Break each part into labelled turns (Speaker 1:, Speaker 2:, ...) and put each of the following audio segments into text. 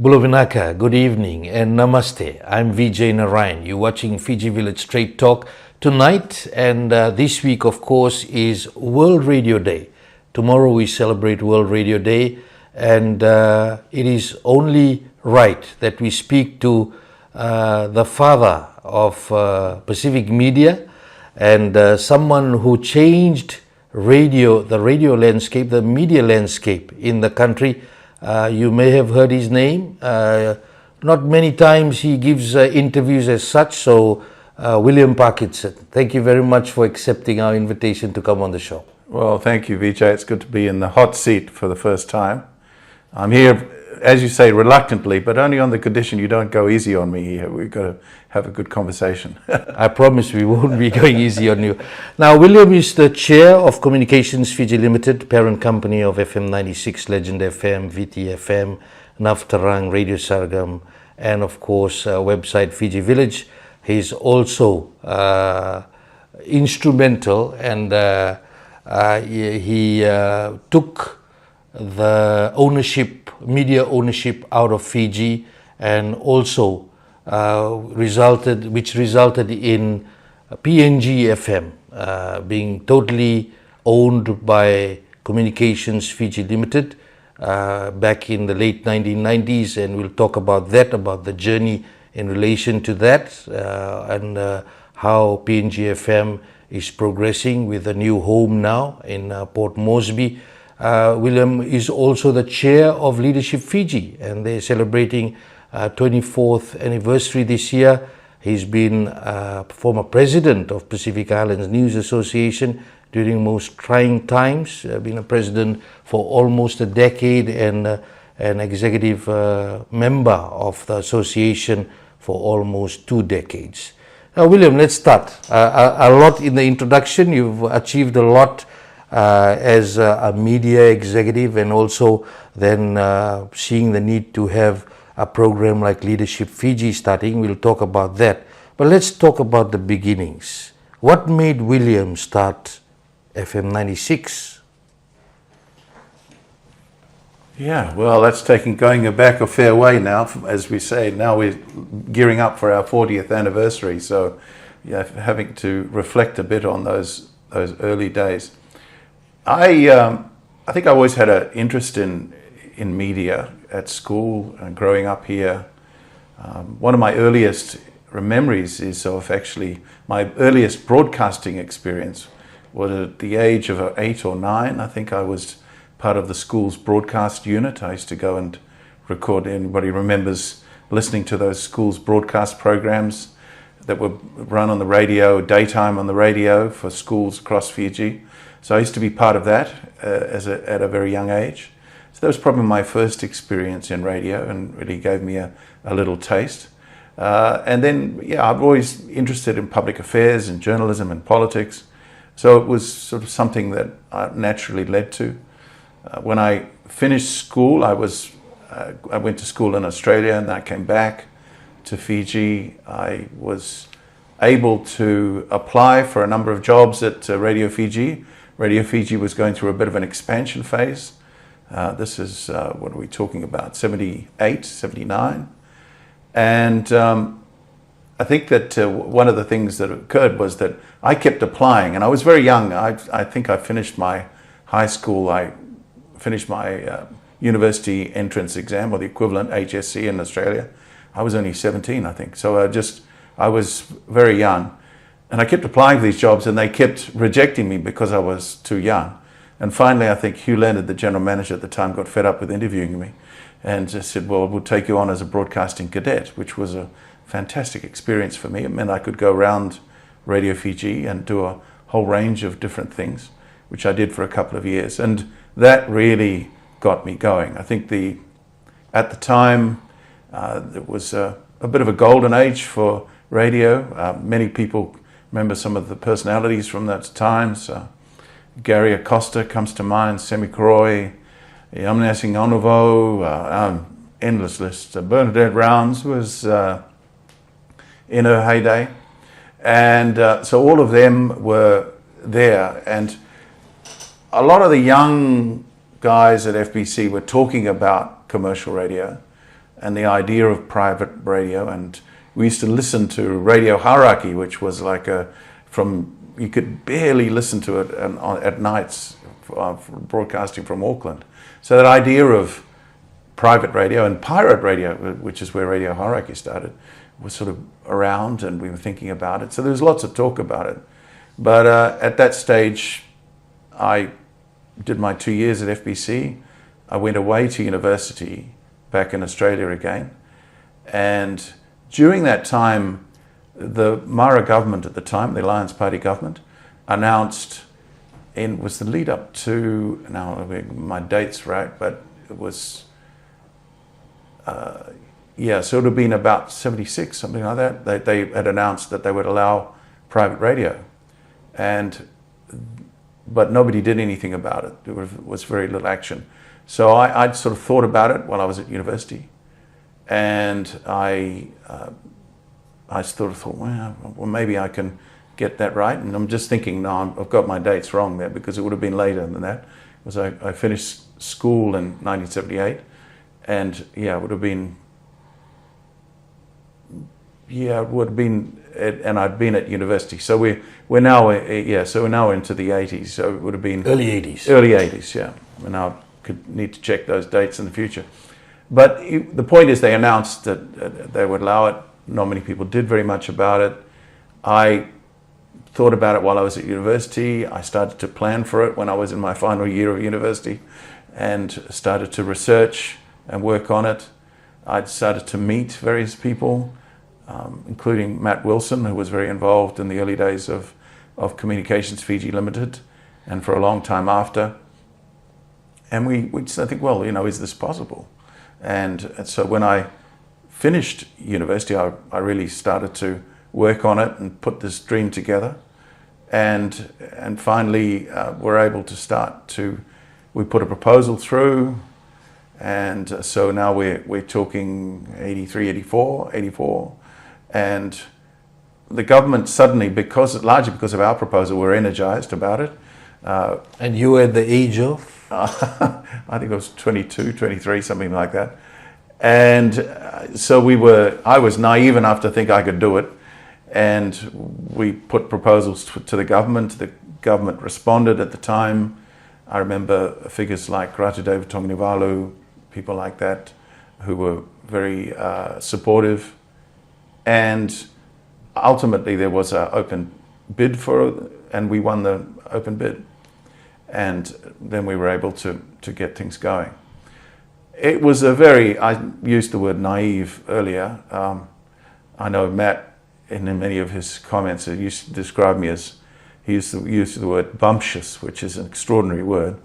Speaker 1: Bulavinaka, good evening and namaste. I'm Vijay Narayan. You're watching Fiji Village Straight Talk tonight, and this week, of course, is World Radio Day. Tomorrow we celebrate World Radio Day, and it is only right that we speak to the father of Pacific media and someone who changed the radio landscape, the media landscape in the country. You may have heard his name. Not many times he gives interviews as such. So, William Parkinson, thank you very much for accepting our invitation to come on the show.
Speaker 2: Well, thank you, Vijay. It's good to be in the hot seat for the first time. I'm here, as you say, reluctantly, but only on the condition you don't go easy on me here. We've got to have a good conversation.
Speaker 1: I promise we won't be going easy on you. Now, William is the chair of Communications Fiji Limited, parent company of FM 96, Legend FM, Viti FM, Navtarang, Radio Sargam, and of course, website Fijivillage. He's also instrumental, and he took the media ownership out of Fiji, and also which resulted in PNG FM being totally owned by Communications Fiji Limited back in the late 1990s, and we'll talk about that, about the journey in relation to that, and how PNG FM is progressing with a new home now in Port Moresby. William is also the chair of Leadership Fiji, and they're celebrating 24th anniversary this year. He's been former president of Pacific Islands News Association during most trying times, been a president for almost a decade, and an executive member of the association for almost 2 decades. Now, William, let's start. A lot in the introduction. You've achieved a lot as a media executive, and also then seeing the need to have a program like Leadership Fiji starting. We'll talk about that. But let's talk about the beginnings. What made William start FM 96?
Speaker 2: Yeah, well, that's going back a fair way now. As we say, now we're gearing up for our 40th anniversary. So, yeah, having to reflect a bit on those early days. I think I always had an interest in media at school and growing up here. One of my earliest memories is of actually my earliest broadcasting experience was at the age of 8 or 9. I think I was part of the school's broadcast unit. I used to go and record. Anybody remembers listening to those school's broadcast programs that were run on the radio, daytime on the radio for schools across Fiji? So I used to be part of that at a very young age. So that was probably my first experience in radio, and really gave me a little taste. And then, yeah, I'm always interested in public affairs and journalism and politics. So it was sort of something that I naturally led to. When I finished school, I went to school in Australia, and I came back to Fiji. I was able to apply for a number of jobs at Radio Fiji. Radio Fiji was going through a bit of an expansion phase. This is, what are we talking about, 78, 79. And I think that one of the things that occurred was that I kept applying, and I was very young. I think I finished my high school, I finished my university entrance exam, or the equivalent HSC in Australia. I was only 17, I think. So I was very young. And I kept applying for these jobs, and they kept rejecting me because I was too young. And finally, I think Hugh Leonard, the general manager at the time, got fed up with interviewing me and just said, well, we'll take you on as a broadcasting cadet, which was a fantastic experience for me. It meant I could go around Radio Fiji and do a whole range of different things, which I did for a couple of years. And that really got me going. I think at the time, it was a bit of a golden age for radio. Many people remember some of the personalities from those times. Gary Acosta comes to mind, Semi Kroy, Yamnasing Onovo, endless list. Bernadette Rounds was in her heyday. And so all of them were there. And a lot of the young guys at FBC were talking about commercial radio. and the idea of private radio. And we used to listen to Radio Hauraki, which was like you could barely listen to it at nights, broadcasting from Auckland. So that idea of private radio and pirate radio, which is where Radio Hauraki started, was sort of around, and we were thinking about it. So there was lots of talk about it. But at that stage, I did my 2 years at FBC. I went away to university back in Australia again. And during that time, the Mara government at the time, the Alliance Party government, announced, was the lead up to, now my date's right, but it was, so it would have been about 76, something like that. They had announced that they would allow private radio. But nobody did anything about it. There was very little action. So I'd sort of thought about it while I was at university. And I sort of thought, well, maybe I can get that right. And I'm just thinking, no, I've got my dates wrong there, because it would have been later than that. Because I finished school in 1978, and it would have been, and I'd been at university. So we're now into the 80s. So it would have been
Speaker 1: early 80s.
Speaker 2: Early 80s, yeah. And I could need to check those dates in the future. But the point is, they announced that they would allow it. Not many people did very much about it. I thought about it while I was at university. I started to plan for it when I was in my final year of university, and started to research and work on it. I started to meet various people, including Matt Wilson, who was very involved in the early days of Communications Fiji Limited, and for a long time after. And we just think, well, is this possible? And so when I finished university, I really started to work on it and put this dream together. And finally, we're able to we put a proposal through. And so now we're talking 83, 84. And the government suddenly, largely because of our proposal, were energized about it.
Speaker 1: And you were at the age of?
Speaker 2: I think I was 22, 23, something like that. And so I was naive enough to think I could do it. And we put proposals to the government. The government responded at the time. I remember figures like Ratu David Tongnivalu, people like that, who were very supportive. And ultimately there was an open bid and we won the open bid. And then we were able to get things going. It was I used the word naive earlier. I know Matt, in many of his comments, used to describe me as, he used to use the word bumptious, which is an extraordinary word.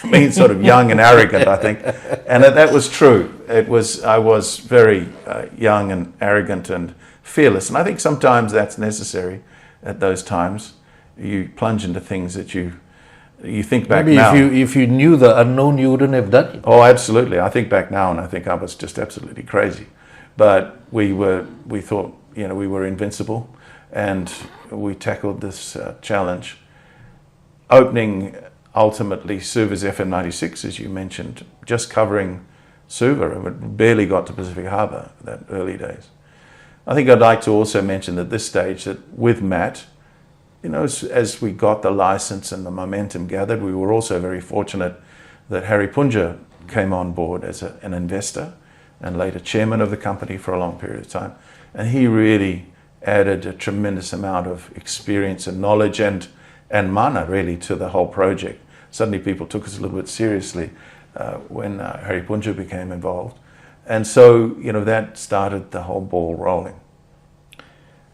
Speaker 2: It means sort of young and arrogant, I think. And that was true. I was very young and arrogant and fearless. And I think sometimes that's necessary at those times. You plunge into things that you think back
Speaker 1: Maybe
Speaker 2: now.
Speaker 1: if you knew the unknown, you wouldn't have done it.
Speaker 2: Oh, absolutely. I think back now and I think I was just absolutely crazy. But we thought, we were invincible, and we tackled this challenge. Opening ultimately Suva's FM 96, as you mentioned, just covering Suva. It barely got to Pacific Harbour that early days. I think I'd like to also mention at this stage that with Matt, as we got the license and the momentum gathered, we were also very fortunate that Harry Punja came on board as an investor and later chairman of the company for a long period of time. And he really added a tremendous amount of experience and knowledge and mana really to the whole project. Suddenly people took us a little bit seriously when Harry Punja became involved. And so, that started the whole ball rolling.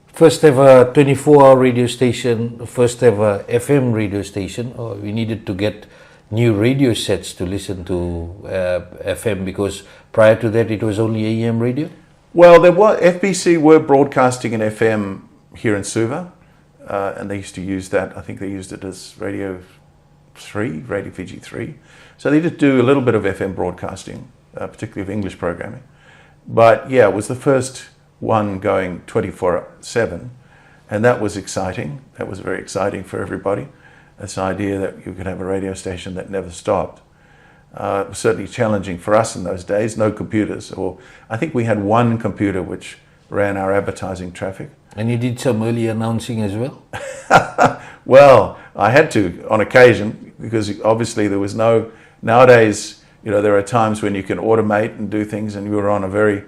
Speaker 1: First ever 24-hour radio station, first ever FM radio station. We needed to get new radio sets to listen to FM, because prior to that it was only AM radio?
Speaker 2: Well, FBC were broadcasting in FM here in Suva, and they used to use that. I think they used it as Radio Fiji 3. So they did do a little bit of FM broadcasting, particularly of English programming. But yeah, it was the first one going 24/7, and that was exciting. That was very exciting for everybody. This idea that you could have a radio station that never stopped. Certainly challenging for us in those days. No computers, or I think we had one computer which ran our advertising traffic.
Speaker 1: And you did some early announcing as well?
Speaker 2: Well, I had to on occasion, because obviously there was no, nowadays, there are times when you can automate and do things, and we were on a very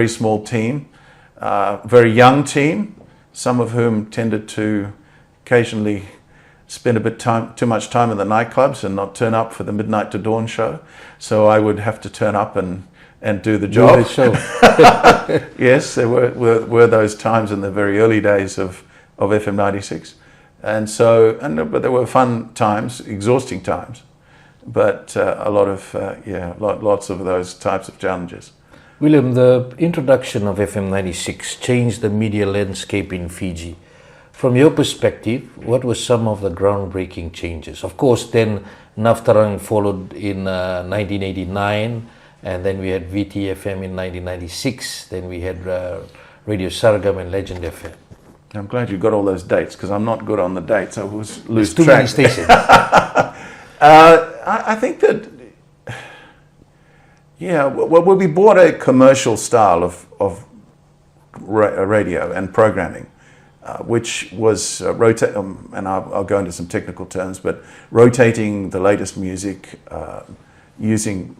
Speaker 2: small team, very young team, some of whom tended to occasionally spend too much time in the nightclubs and not turn up for the midnight to dawn show. So I would have to turn up and do the job.
Speaker 1: Do the show.
Speaker 2: Yes, there were those times in the very early days of FM 96. And so, but there were fun times, exhausting times, but lots of those types of challenges.
Speaker 1: William, the introduction of FM 96 changed the media landscape in Fiji. From your perspective, what were some of the groundbreaking changes? Of course, then Navtarang followed in 1989, and then we had Viti FM in 1996, then we had Radio Sargam and Legend FM.
Speaker 2: I'm glad you got all those dates, because I'm not good on the dates. I was lose
Speaker 1: too
Speaker 2: track.
Speaker 1: Many stations.
Speaker 2: I think that, we bought a commercial style of radio and programming, which was and I'll go into some technical terms, but rotating the latest music, playing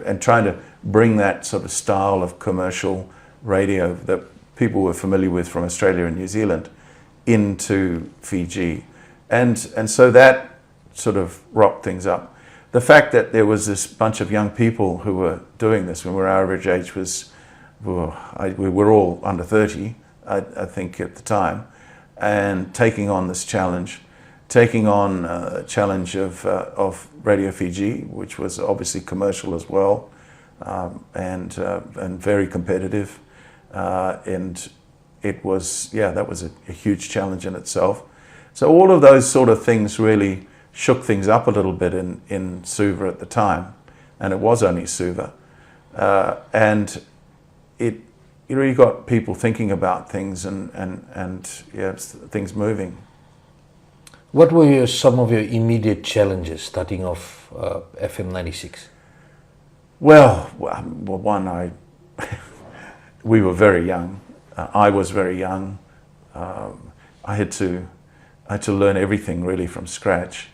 Speaker 2: and trying to bring that sort of style of commercial radio that people were familiar with from Australia and New Zealand into Fiji. And so that sort of rocked things up. The fact that there was this bunch of young people who were doing this when our average age was, we were all under 30, I think at the time, and taking on this challenge, taking on a challenge of Radio Fiji, which was obviously commercial as well, and very competitive. And it was, that was a huge challenge in itself. So all of those sort of things really shook things up a little bit in Suva at the time, and it was only Suva. And it really got people thinking about things and things moving.
Speaker 1: What were some of your immediate challenges starting off FM 96?
Speaker 2: Well, one, we were very young. I was very young. I had to learn everything really from scratch,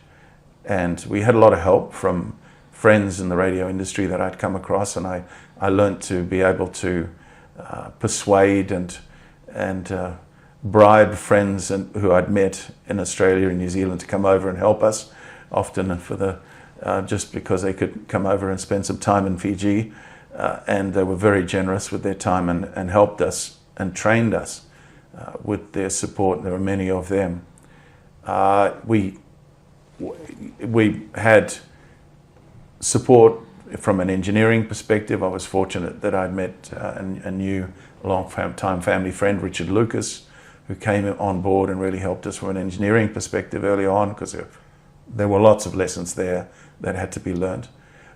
Speaker 2: and we had a lot of help from friends in the radio industry that I'd come across, and I learned to be able to persuade and bribe friends who I'd met in Australia and New Zealand to come over and help us, often for just because they could come over and spend some time in Fiji. And they were very generous with their time and helped us and trained us with their support. There were many of them. We had support from an engineering perspective. I was fortunate that I'd met a new long-time family friend, Richard Lucas, who came on board and really helped us from an engineering perspective early on, because there were lots of lessons there that had to be learned.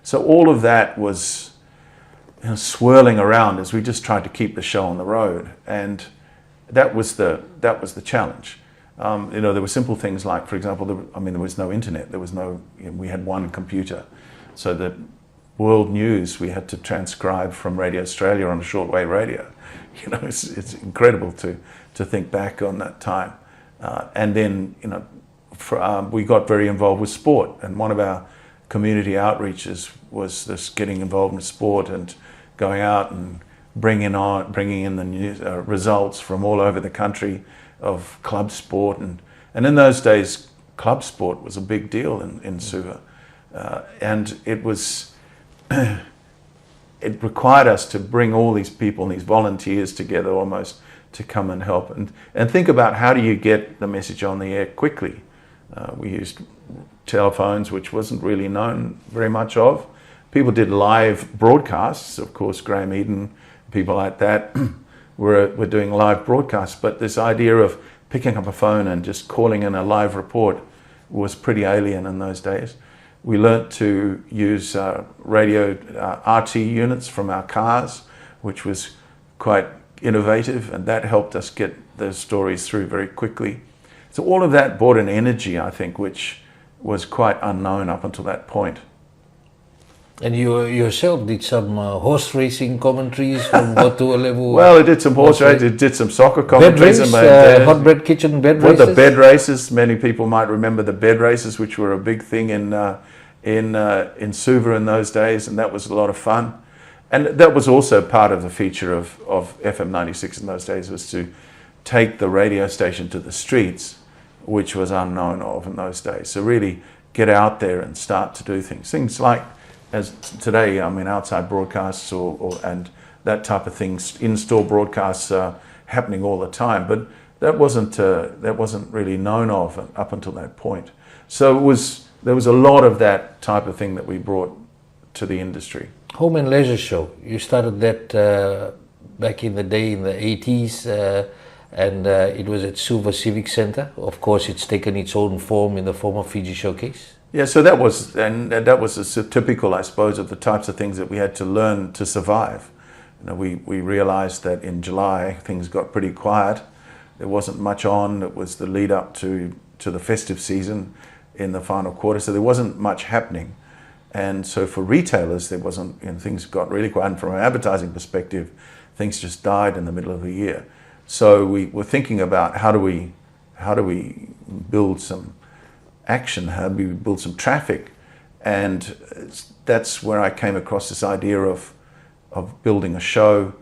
Speaker 2: So all of that was swirling around as we just tried to keep the show on the road, and that was the challenge. There were simple things like, for example, there was no internet. There was no. We had one computer, so the world news we had to transcribe from Radio Australia on a shortwave radio. It's incredible to think back on that time, and then we got very involved with sport, and one of our community outreaches was this getting involved in sport and going out and bringing in the news, results from all over the country of club sport, and in those days club sport was a big deal in Suva, and it was it required us to bring all these people and these volunteers together almost to come and help and think about how do you get the message on the air quickly. We used telephones, which wasn't really known very much of. People did live broadcasts, of course. Graham Eden, people like that were doing live broadcasts, but this idea of picking up a phone and just calling in a live report was pretty alien in those days. We learnt to use radio RT units from our cars, which was quite innovative, and that helped us get those stories through very quickly. So all of that brought an energy, I think, which was quite unknown up until that point.
Speaker 1: And you yourself did some horse racing commentaries from Batu level.
Speaker 2: Well, I did some horse races, I did some soccer commentaries.
Speaker 1: Hot bread kitchen bed races?
Speaker 2: The bed races, many people might remember the bed races, which were a big thing in Suva in those days, and that was a lot of fun. And that was also part of the feature of FM 96 in those days, was to take the radio station to the streets, which was unknown of in those days. So really get out there and start to do things like, as today, I mean, outside broadcasts and that type of things, in-store broadcasts are happening all the time, but that wasn't really known of up until that point. So there was a lot of that type of thing that we brought to the industry.
Speaker 1: Home and Leisure Show, you started that back in the day in the 80s, and it was at Suva Civic Centre. Of course, it's taken its own form in the form of Fiji Showcase.
Speaker 2: Yeah, so that was a typical, I suppose, of the types of things that we had to learn to survive. You know, we realized that in July things got pretty quiet. There wasn't much on. It was the lead up to the festive season in the final quarter, so there wasn't much happening. And so for retailers, there wasn't, things got really quiet. And from an advertising perspective, things just died in the middle of the year. So we were thinking about how do we build some action, how do we build some traffic, and that's where I came across this idea of building a show,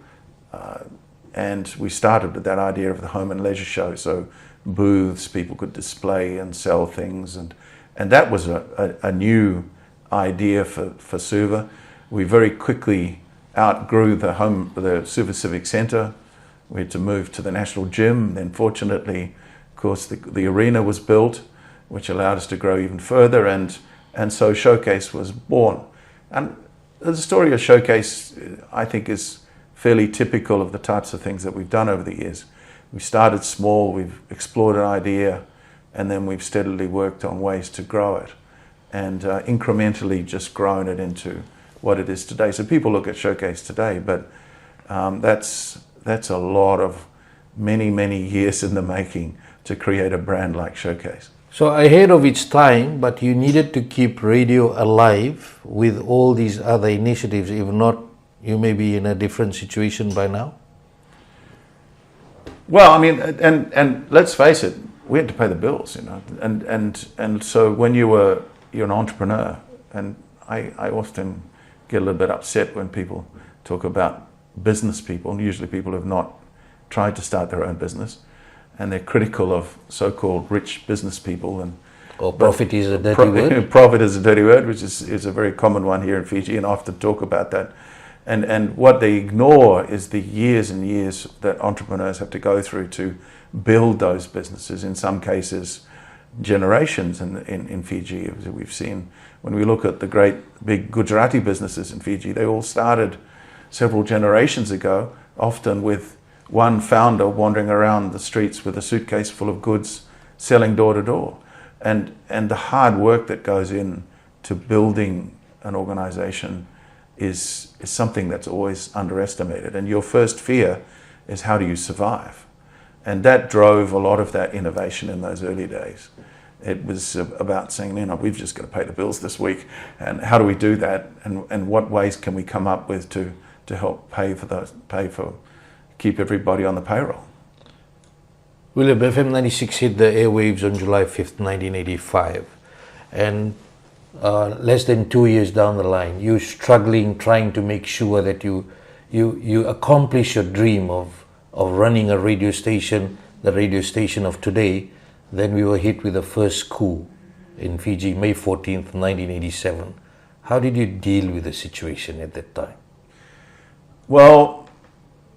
Speaker 2: and we started with that idea of the home and leisure show. So booths, people could display and sell things, and that was a new idea for Suva. We very quickly outgrew the Suva Civic Centre. We had to move to the National Gym. Then fortunately, of course, the arena was built, which allowed us to grow even further, and so Showcase was born. And the story of Showcase, I think, is fairly typical of the types of things that we've done over the years. We started small, we've explored an idea, and then we've steadily worked on ways to grow it, and incrementally just grown it into what it is today. So people look at Showcase today, but that's a lot of many years in the making to create a brand like Showcase.
Speaker 1: So ahead of its time, but you needed to keep radio alive with all these other initiatives. If not, you may be in a different situation by now. Well, I mean, and let's face it, we had to pay the bills, and so when you're an entrepreneur, and I often get a little bit upset when people talk about business people, and usually people have not tried to start their own business, and they're critical of so-called rich business people. Or profit is a dirty word.
Speaker 2: Profit is a dirty word, which is a very common one here in Fiji, and I often talk about that. And what they ignore is the years and years that entrepreneurs have to go through to build those businesses, in some cases generations in Fiji. As we've seen, when we look at the great big Gujarati businesses in Fiji, they all started several generations ago, often with one founder wandering around the streets with a suitcase full of goods, selling door to door. And the hard work that goes in to building an organization is something that's always underestimated. And your first fear is, how do you survive? And that drove a lot of that innovation in those early days. It was about saying, we've just got to pay the bills this week, and how do we do that? And what ways can we come up with to help keep everybody on the payroll?
Speaker 1: William, FM 96 hit the airwaves on July 5th, 1985. And less than 2 years down the line, you're struggling, trying to make sure that you accomplish your dream of running a radio station, the radio station of today. Then we were hit with the first coup in Fiji, May 14th, 1987. How did you deal with the situation at that time?
Speaker 2: Well,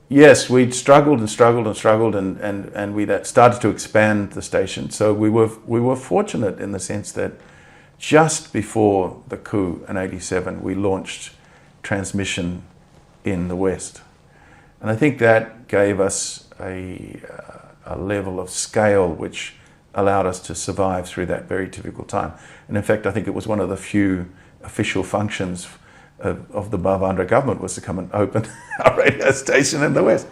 Speaker 2: yes, we'd struggled, and we started to expand the station. So we were fortunate in the sense that just before the coup in '87, we launched transmission in the West, and I think that gave us a level of scale which allowed us to survive through that very difficult time. And in fact, I think it was one of the few official functions of the Bhavandra government was to come and open a radio station in the West.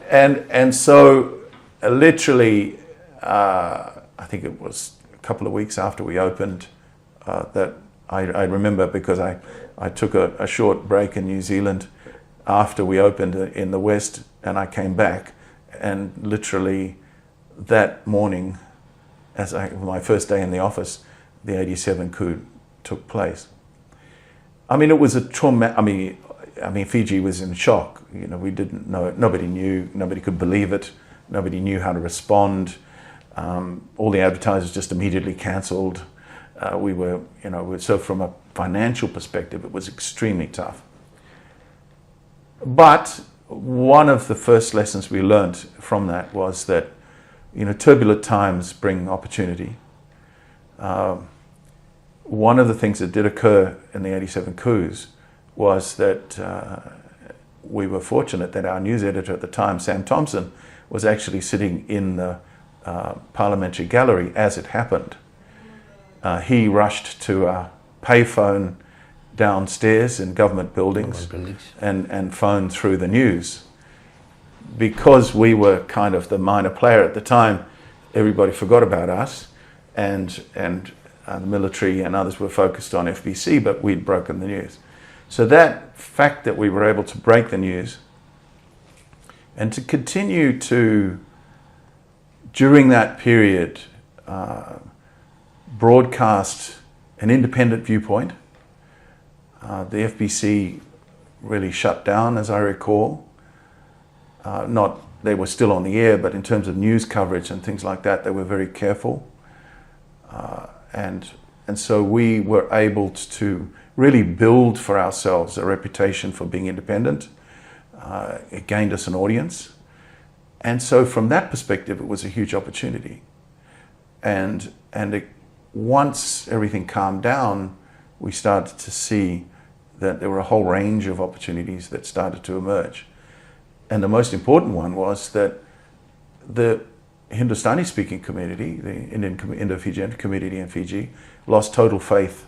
Speaker 2: And so literally, I think it was a couple of weeks after we opened that I remember because I took a short break in New Zealand after we opened in the West, and I came back, and literally that morning, my first day in the office, the 87 coup took place. I mean, it was a trauma. I mean, Fiji was in shock. You know, we didn't know. Nobody knew. Nobody could believe it. Nobody knew how to respond. All the advertisers just immediately cancelled. So from a financial perspective, it was extremely tough. But one of the first lessons we learned from that was that, you know, turbulent times bring opportunity. One of the things that did occur in the 87 coups was that we were fortunate that our news editor at the time, Sam Thompson, was actually sitting in the parliamentary gallery as it happened. He rushed to a payphone downstairs in government buildings, and phoned through the news. Because we were kind of the minor player at the time, everybody forgot about us, and the military and others were focused on FBC, but we'd broken the news. So that fact that we were able to break the news and to continue to, during that period, broadcast an independent viewpoint. The FBC really shut down, as I recall. They were still on the air, but in terms of news coverage and things like that, they were very careful. And so we were able to really build for ourselves a reputation for being independent. It gained us an audience. And so from that perspective, it was a huge opportunity. And once everything calmed down, we started to see that there were a whole range of opportunities that started to emerge. And the most important one was that the Hindustani-speaking community, the Indo-Fijian community in Fiji, lost total faith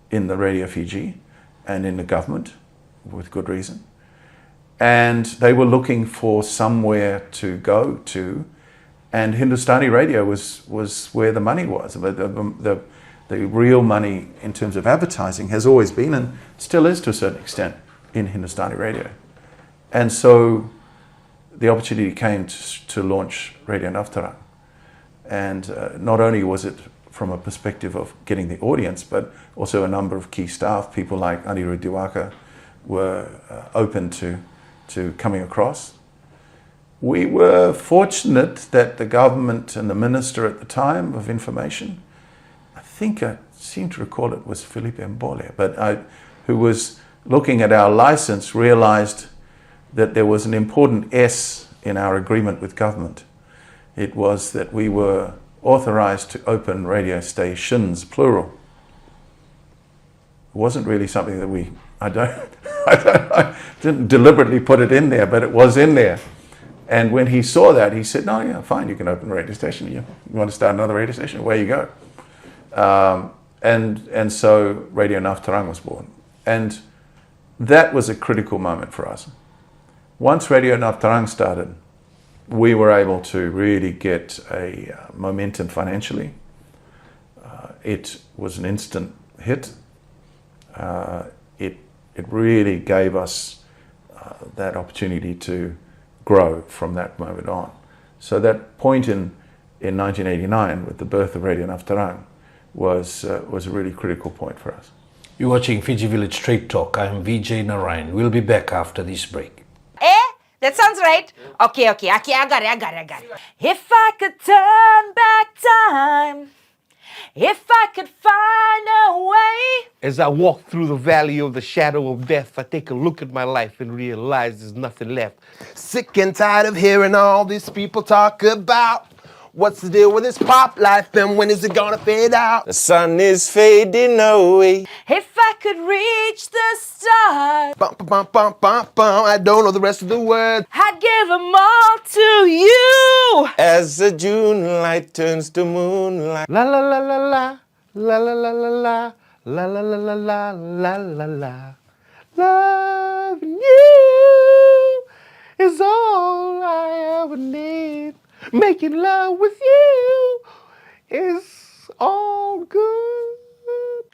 Speaker 2: in the Radio Fiji and in the government, with good reason. And they were looking for somewhere to go to, and Hindustani radio was where the money was. The real money in terms of advertising has always been, and still is to a certain extent, in Hindustani radio. And so the opportunity came to launch Radio Navtarang. And not only was it from a perspective of getting the audience, but also a number of key staff, people like Anirudh Diwakar, were open to coming across. We were fortunate that the government and the minister at the time of information, I seem to recall it was Philippe Mbole, who was looking at our license, realized that there was an important S in our agreement with government. It was that we were authorized to open radio stations, plural. It wasn't really something that I didn't deliberately put it in there, but it was in there. And when he saw that, he said, "No, yeah, fine, you can open a radio station. You want to start another radio station? Away you go." And so Radio Navtarang was born. And that was a critical moment for us. Once Radio Navtarang started, we were able to really get a momentum financially. It was an instant hit. It really gave us that opportunity to grow from that moment on. So that point in 1989, with the birth of Radio Navtarang, was a really critical point for us.
Speaker 1: You're watching Fiji Village Straight Talk. I'm Vijay Narayan. We'll be back after this break.
Speaker 3: That sounds right. Okay, I got it. If I could turn back time, if I could find a way.
Speaker 4: As I walk through the valley of the shadow of death, I take a look at my life and realize there's nothing left. Sick and tired of hearing all these people talk about what's the deal with this pop life and when is it gonna fade out? The sun is fading away.
Speaker 3: If I could reach the stars,
Speaker 4: Bum, bum, bum, bum, bum. I don't know the rest of the words.
Speaker 3: I'd give them all to you.
Speaker 4: As the June light turns to moonlight. La la la la la, la la la la la, la la la la la, la la la. Loving you is all I ever need. Making love with you is all good.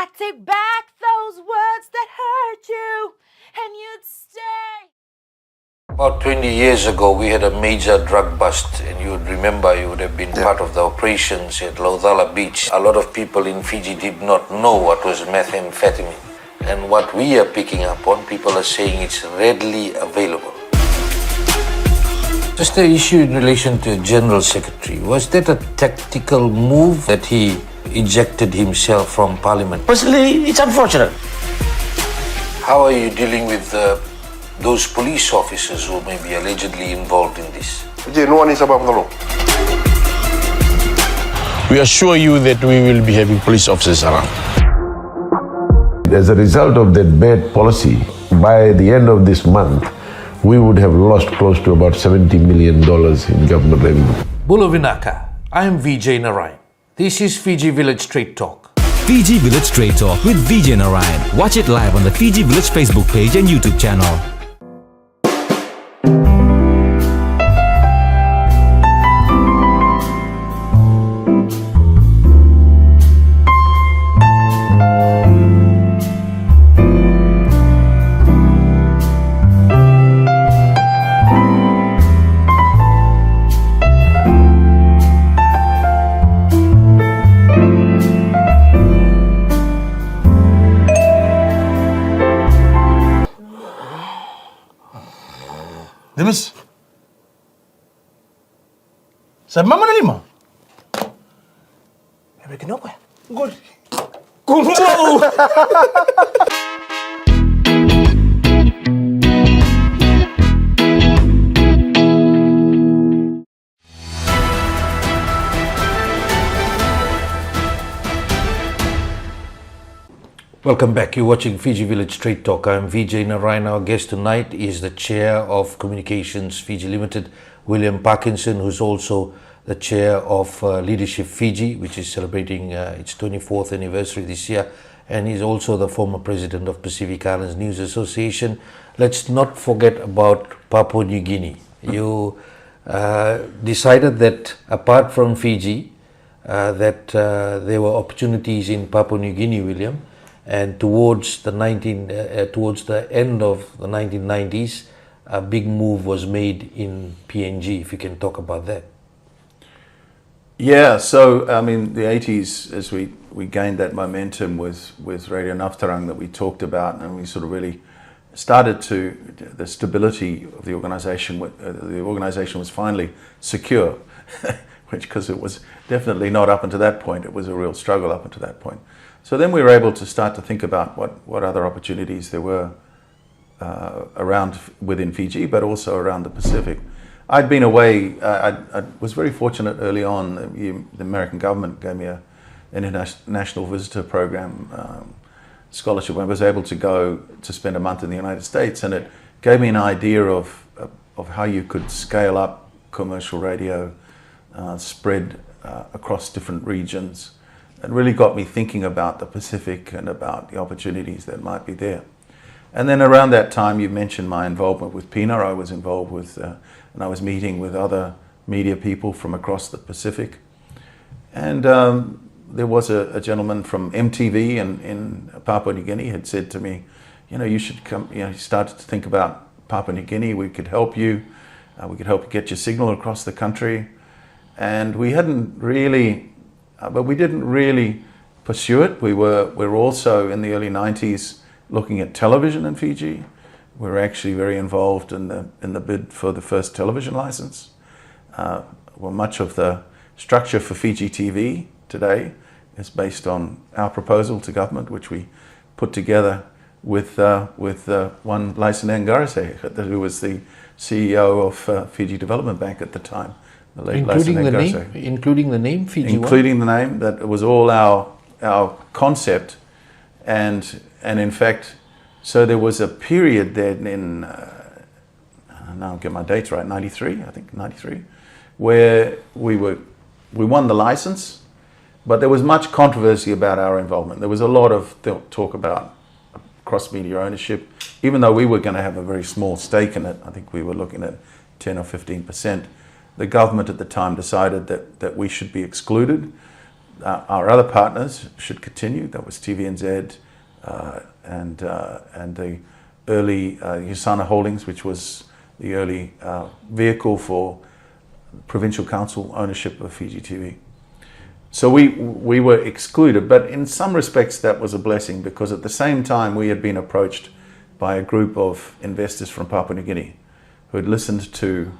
Speaker 3: I'd take back those words that hurt you, and you'd stay.
Speaker 1: About 20 years ago, we had a major drug bust, and you would remember, you would have been part of the operations at Laudala Beach. A lot of people in Fiji did not know what was methamphetamine. And what we are picking up on, people are saying it's readily available. Just the issue in relation to General Secretary, was that a tactical move that he ejected himself from Parliament?
Speaker 5: Personally, it's unfortunate.
Speaker 1: How are you dealing with those police officers who may be allegedly involved in this?
Speaker 5: We assure you that we will be having police officers around.
Speaker 6: As a result of that bad policy, by the end of this month, we would have lost close to about $70 million in government revenue.
Speaker 1: Bula Vinaka, I am Vijay Narayan. This is Fiji Village Straight Talk.
Speaker 7: Fiji Village Straight Talk with Vijay Narayan. Watch it live on the Fiji Village Facebook page and YouTube channel.
Speaker 5: Demis, sa mama na lima? Ebe kinoko ya? Good. Kumo!
Speaker 1: Welcome back. You're watching Fiji Village Straight Talk. I'm Vijay Narayan. Our guest tonight is the Chair of Communications Fiji Limited, William Parkinson, who's also the Chair of Leadership Fiji, which is celebrating its 24th anniversary this year. And he's also the former President of Pacific Islands News Association. Let's not forget about Papua New Guinea. You decided that apart from Fiji, that there were opportunities in Papua New Guinea, William. And towards the end of the 1990s, a big move was made in PNG. If you can talk about that.
Speaker 2: Yeah, so I mean, the 80s, as we gained that momentum with Radio Navtarang that we talked about, and we sort of really started to, the stability of the organization was finally secure, because it was definitely not up until that point. It was a real struggle up until that point. So then we were able to start to think about what other opportunities there were around within Fiji, but also around the Pacific. I'd been away. I was very fortunate early on. The American government gave me an international visitor program scholarship. I was able to go to spend a month in the United States, and it gave me an idea of how you could scale up commercial radio, spread across different regions. It really got me thinking about the Pacific and about the opportunities that might be there. And then around that time, you mentioned my involvement with PINA. I was involved with, and I was meeting with other media people from across the Pacific. And there was a gentleman from MTV in Papua New Guinea had said to me, you should come, he started to think about Papua New Guinea. We could help you. We could help you get your signal across the country. And we hadn't really... but we didn't really pursue it. We were also in the early 90s looking at television in Fiji. We were actually very involved in the bid for the first television license. Much of the structure for Fiji TV today is based on our proposal to government, which we put together with one Lyson Ngarise, who was the CEO of Fiji Development Bank at the time.
Speaker 1: Including the name Fiji One?
Speaker 2: Including the name. That was all our concept, and in fact, so there was a period then in now I'll get my dates right, 93, I think 93, where we won the license, but there was much controversy about our involvement. There was a lot of talk about cross-media ownership, even though we were going to have a very small stake in it. I think we were looking at 10 or 15%. The government at the time decided that we should be excluded our other partners should continue. That was TVNZ and the early Usana Holdings, which was the early vehicle for provincial council ownership of Fiji TV. So we were excluded, but in some respects that was a blessing, because at the same time we had been approached by a group of investors from Papua New Guinea who had listened to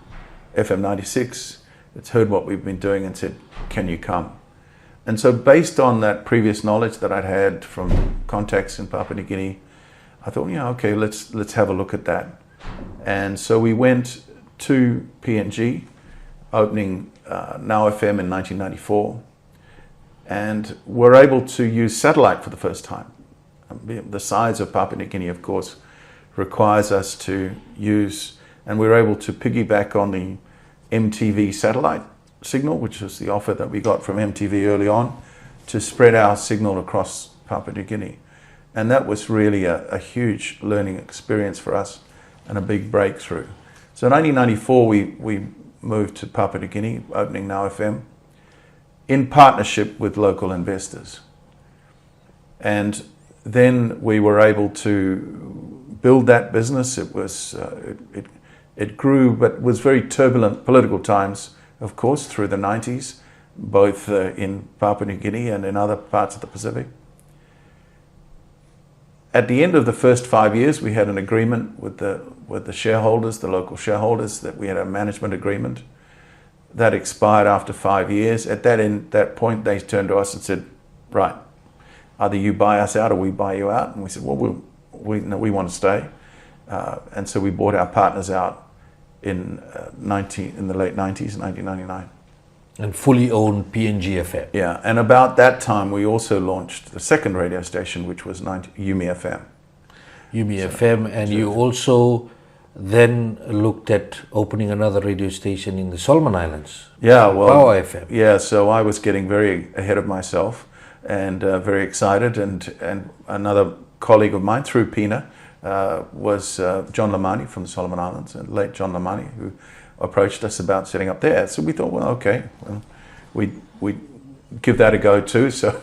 Speaker 2: FM 96, had heard what we've been doing and said, can you come? And so based on that previous knowledge that I'd had from contacts in Papua New Guinea, I thought, yeah, okay, let's have a look at that. And so we went to PNG, opening Now FM in 1994, and were able to use satellite for the first time. The size of Papua New Guinea, of course, requires us to use, and we were able to piggyback on the MTV satellite signal, which was the offer that we got from MTV early on, to spread our signal across Papua New Guinea. And that was really a huge learning experience for us and a big breakthrough. So in 1994, we moved to Papua New Guinea, opening Now FM, in partnership with local investors. And then we were able to build that business. It was it grew, but was very turbulent political times, of course, through the 90s, both in Papua New Guinea and in other parts of the Pacific. At the end of the first 5 years, we had an agreement with the shareholders, the local shareholders, that we had a management agreement. That expired after 5 years. At that point, they turned to us and said, right, either you buy us out or we buy you out. And we said, well, we want to stay. And so we bought our partners out in the late 90s, 1999.
Speaker 1: And fully owned PNG FM.
Speaker 2: Yeah, and about that time, we also launched the second radio station, which was Yumi FM.
Speaker 1: Yumi FM, and you also then looked at opening another radio station in the Solomon Islands.
Speaker 2: Yeah, well,
Speaker 1: Power FM.
Speaker 2: Yeah, so I was getting very ahead of myself and very excited, and another colleague of mine through PINA was John Lamani from the Solomon Islands, and late John Lamani, who approached us about setting up there. So we thought, well, okay, we give that a go too. So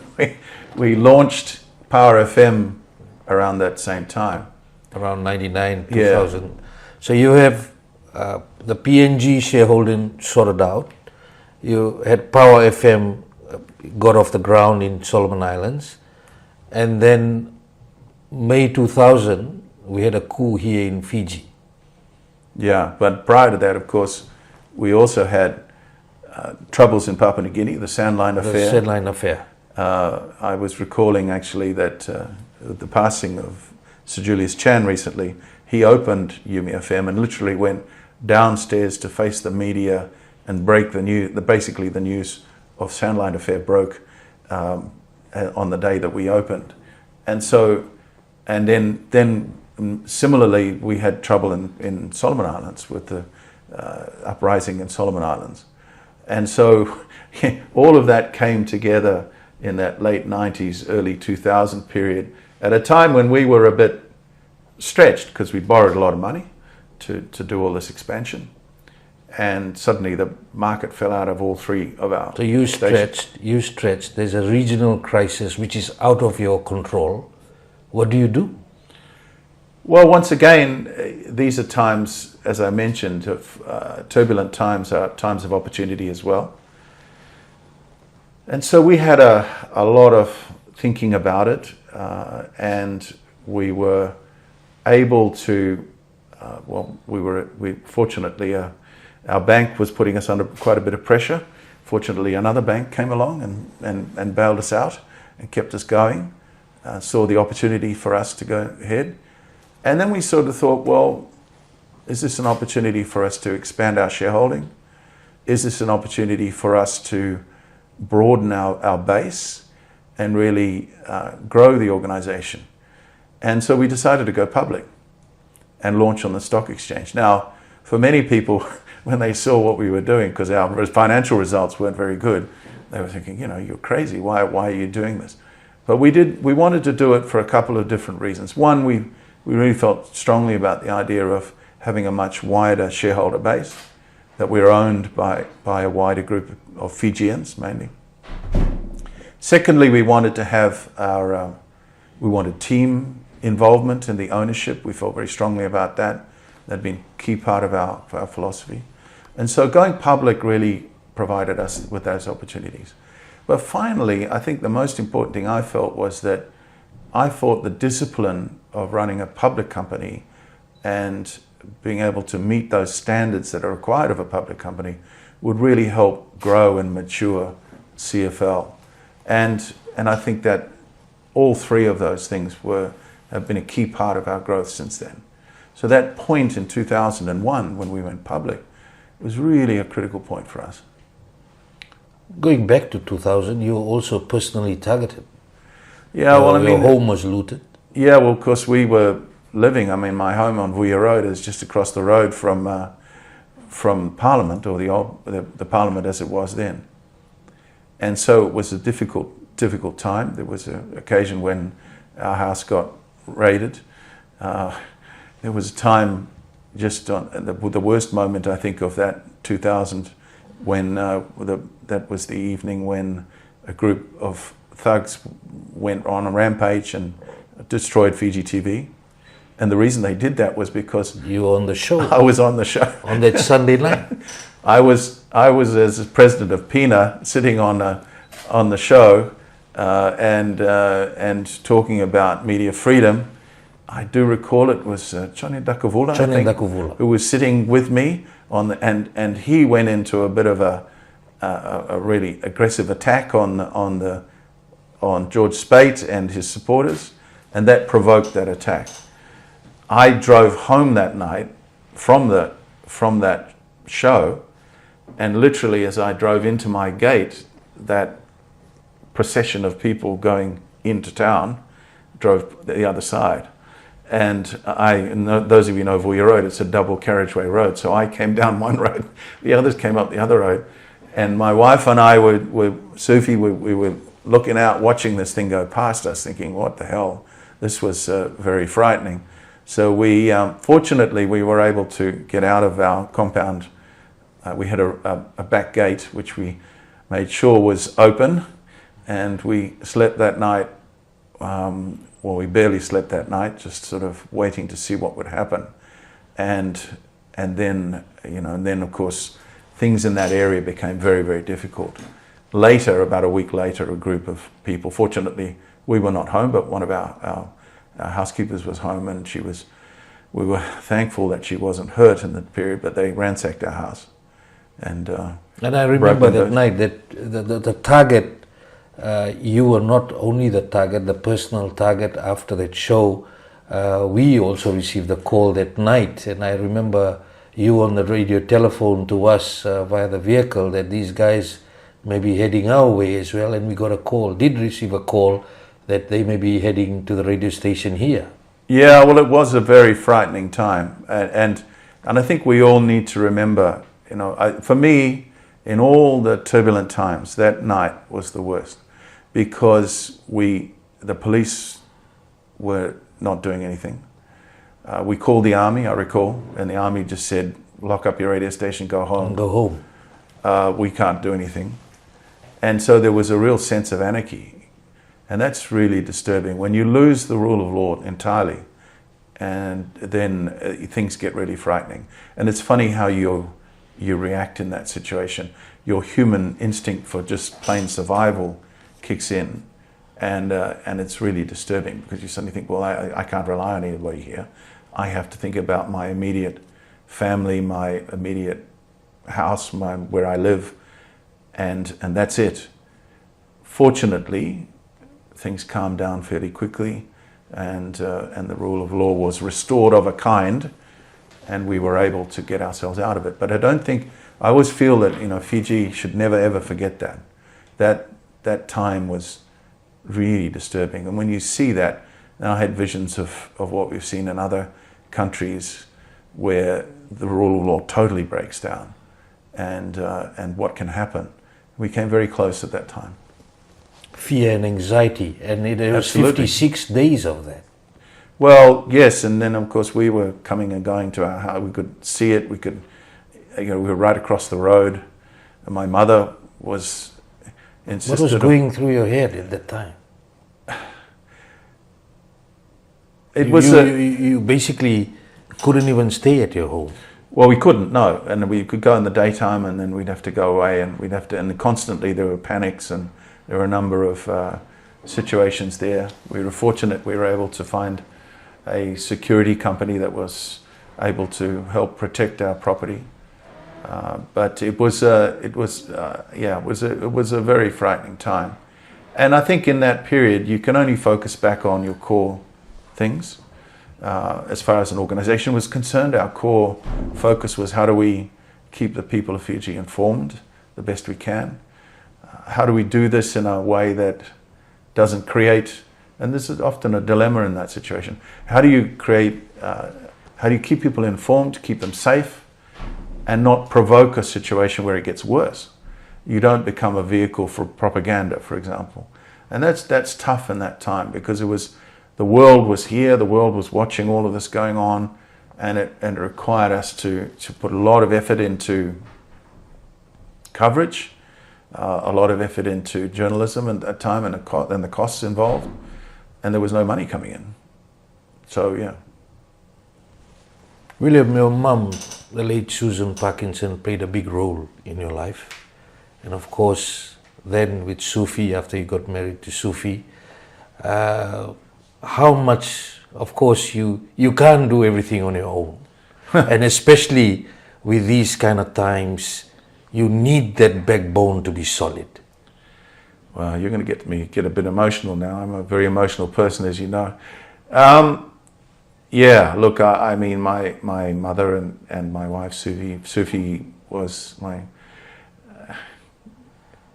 Speaker 2: we launched Power FM around that same time.
Speaker 1: Around 99, 2000. Yeah. So you have the PNG shareholding sorted out. You had Power FM got off the ground in Solomon Islands. And then May 2000, we had a coup here in Fiji.
Speaker 2: Yeah, but prior to that, of course, we also had troubles in Papua New Guinea, the Sandline Affair.
Speaker 1: The Sandline Affair.
Speaker 2: I was recalling actually that the passing of Sir Julius Chan recently. He opened Yumi FM and literally went downstairs to face the media and break the news. Basically, the news of Sandline Affair broke on the day that we opened, and so, and then similarly, we had trouble in Solomon Islands with the uprising in Solomon Islands. And so all of that came together in that late 90s, early 2000 period, at a time when we were a bit stretched because we borrowed a lot of money to do all this expansion. And suddenly the market fell out of all three of our
Speaker 1: So you
Speaker 2: stations.
Speaker 1: stretched, there's a regional crisis which is out of your control. What do you do?
Speaker 2: Well, once again, these are times, as I mentioned, of turbulent times, times of opportunity as well. And so we had a lot of thinking about it, and we were able to, fortunately, our bank was putting us under quite a bit of pressure. Fortunately, another bank came along and bailed us out and kept us going, saw the opportunity for us to go ahead. And then we sort of thought, well, is this an opportunity for us to expand our shareholding? Is this an opportunity for us to broaden our base and really grow the organization? And so we decided to go public and launch on the stock exchange. Now, for many people, when they saw what we were doing, because our financial results weren't very good, they were thinking, you're crazy. Why are you doing this? But we wanted to do it for a couple of different reasons. One, we really felt strongly about the idea of having a much wider shareholder base, that we're owned by a wider group of Fijians mainly. Secondly, we wanted to have we wanted team involvement in the ownership. We felt very strongly about that. That'd been a key part of our philosophy. And so going public really provided us with those opportunities. But finally, I think the most important thing I felt was that I thought the discipline of running a public company and being able to meet those standards that are required of a public company would really help grow and mature CFL. And I think that all three of those things have been a key part of our growth since then. So that point in 2001 when we went public was really a critical point for us.
Speaker 1: Going back to 2000, you were also personally targeted.
Speaker 2: Yeah, well, I mean,
Speaker 1: your home was looted.
Speaker 2: Yeah, well, of course, we were living. I mean, my home on Vuya Road is just across the road from Parliament, or the Parliament as it was then. And so it was a difficult time. There was an occasion when our house got raided. There was a time just on the worst moment, I think, of that 2000, when that was the evening when a group of thugs went on a rampage and destroyed Fiji TV. And the reason they did that was because
Speaker 1: you were on the show.
Speaker 2: I was on the show
Speaker 1: on that Sunday night.
Speaker 2: I was as president of PINA sitting on the show and talking about media freedom. I do recall it was Chone Dakavula, I think, who was sitting with me and he went into a bit of a really aggressive attack on George Speight and his supporters, and that provoked that attack. I drove home that night from that show, and literally as I drove into my gate, that procession of people going into town drove the other side. And those of you know Vuya Road, it's a double carriageway road. So I came down one road, the others came up the other road. And my wife and I Sufi, we were looking out, watching this thing go past us, thinking, what the hell? This was very frightening. So fortunately, we were able to get out of our compound. We had a back gate, which we made sure was open. And we slept that night. Well, we barely slept that night, just sort of waiting to see what would happen. And then, of course, things in that area became very, very difficult. Later, about a week later, a group of people, fortunately, we were not home, but one of our housekeepers was home, and we were thankful that she wasn't hurt in that period, but they ransacked our house. And
Speaker 1: I remember that night that the target, you were not only the target, the personal target after that show. We also received a call that night, and I remember you on the radio telephone to us via the vehicle that these guys may be heading our way as well, and we got a call, did receive a call that they may be heading to the radio station here.
Speaker 2: Yeah, well, it was a very frightening time, and I think we all need to remember, for me, in all the turbulent times, that night was the worst, because the police were not doing anything. We called the army, I recall, and the army just said, lock up your radio station, go home.
Speaker 1: Go home.
Speaker 2: We can't do anything. And so there was a real sense of anarchy. And that's really disturbing. When you lose the rule of law entirely, and then things get really frightening. And it's funny how you react in that situation. Your human instinct for just plain survival kicks in. And it's really disturbing, because you suddenly think, well, I can't rely on anybody here. I have to think about my immediate family, my immediate house, where I live, and that's it. Fortunately, things calmed down fairly quickly, and the rule of law was restored of a kind, and we were able to get ourselves out of it. But I always feel that Fiji should never ever forget that time was really disturbing. And when you see that, and I had visions of what we've seen in other countries where the rule of law totally breaks down, and what can happen. We came very close at that time.
Speaker 1: Fear and anxiety, and it was 56 days of that.
Speaker 2: Well, yes, and then of course we were coming and going to our house. We could see it. We were right across the road. And my mother was, insisted.
Speaker 1: What was going through your head at that time? You basically couldn't even stay at your home.
Speaker 2: Well, we couldn't, no. And we could go in the daytime and then we'd have to go away and and constantly there were panics and there were a number of situations there. We were fortunate we were able to find a security company that was able to help protect our property. But it was a very frightening time. And I think in that period you can only focus back on your core things. As far as an organization was concerned, our core focus was how do we keep the people of Fiji informed the best we can? How do we do this in a way that doesn't create, and this is often a dilemma in that situation, how do you keep people informed, keep them safe, and not provoke a situation where it gets worse? You don't become a vehicle for propaganda, for example. And that's tough in that time because the world was here, the world was watching all of this going on, and it required us to put a lot of effort into coverage, a lot of effort into journalism at that time, and the costs involved, and there was no money coming in. So, yeah.
Speaker 1: William, your mum, the late Susan Parkinson, played a big role in your life. And of course, then with Sufi, after you got married to Sufi, how much, of course, you can't do everything on your own. And especially with these kind of times, you need that backbone to be solid.
Speaker 2: Well, you're going to get a bit emotional now. I'm a very emotional person, as you know. Yeah, look, I mean, my mother and my wife, Sufi was my...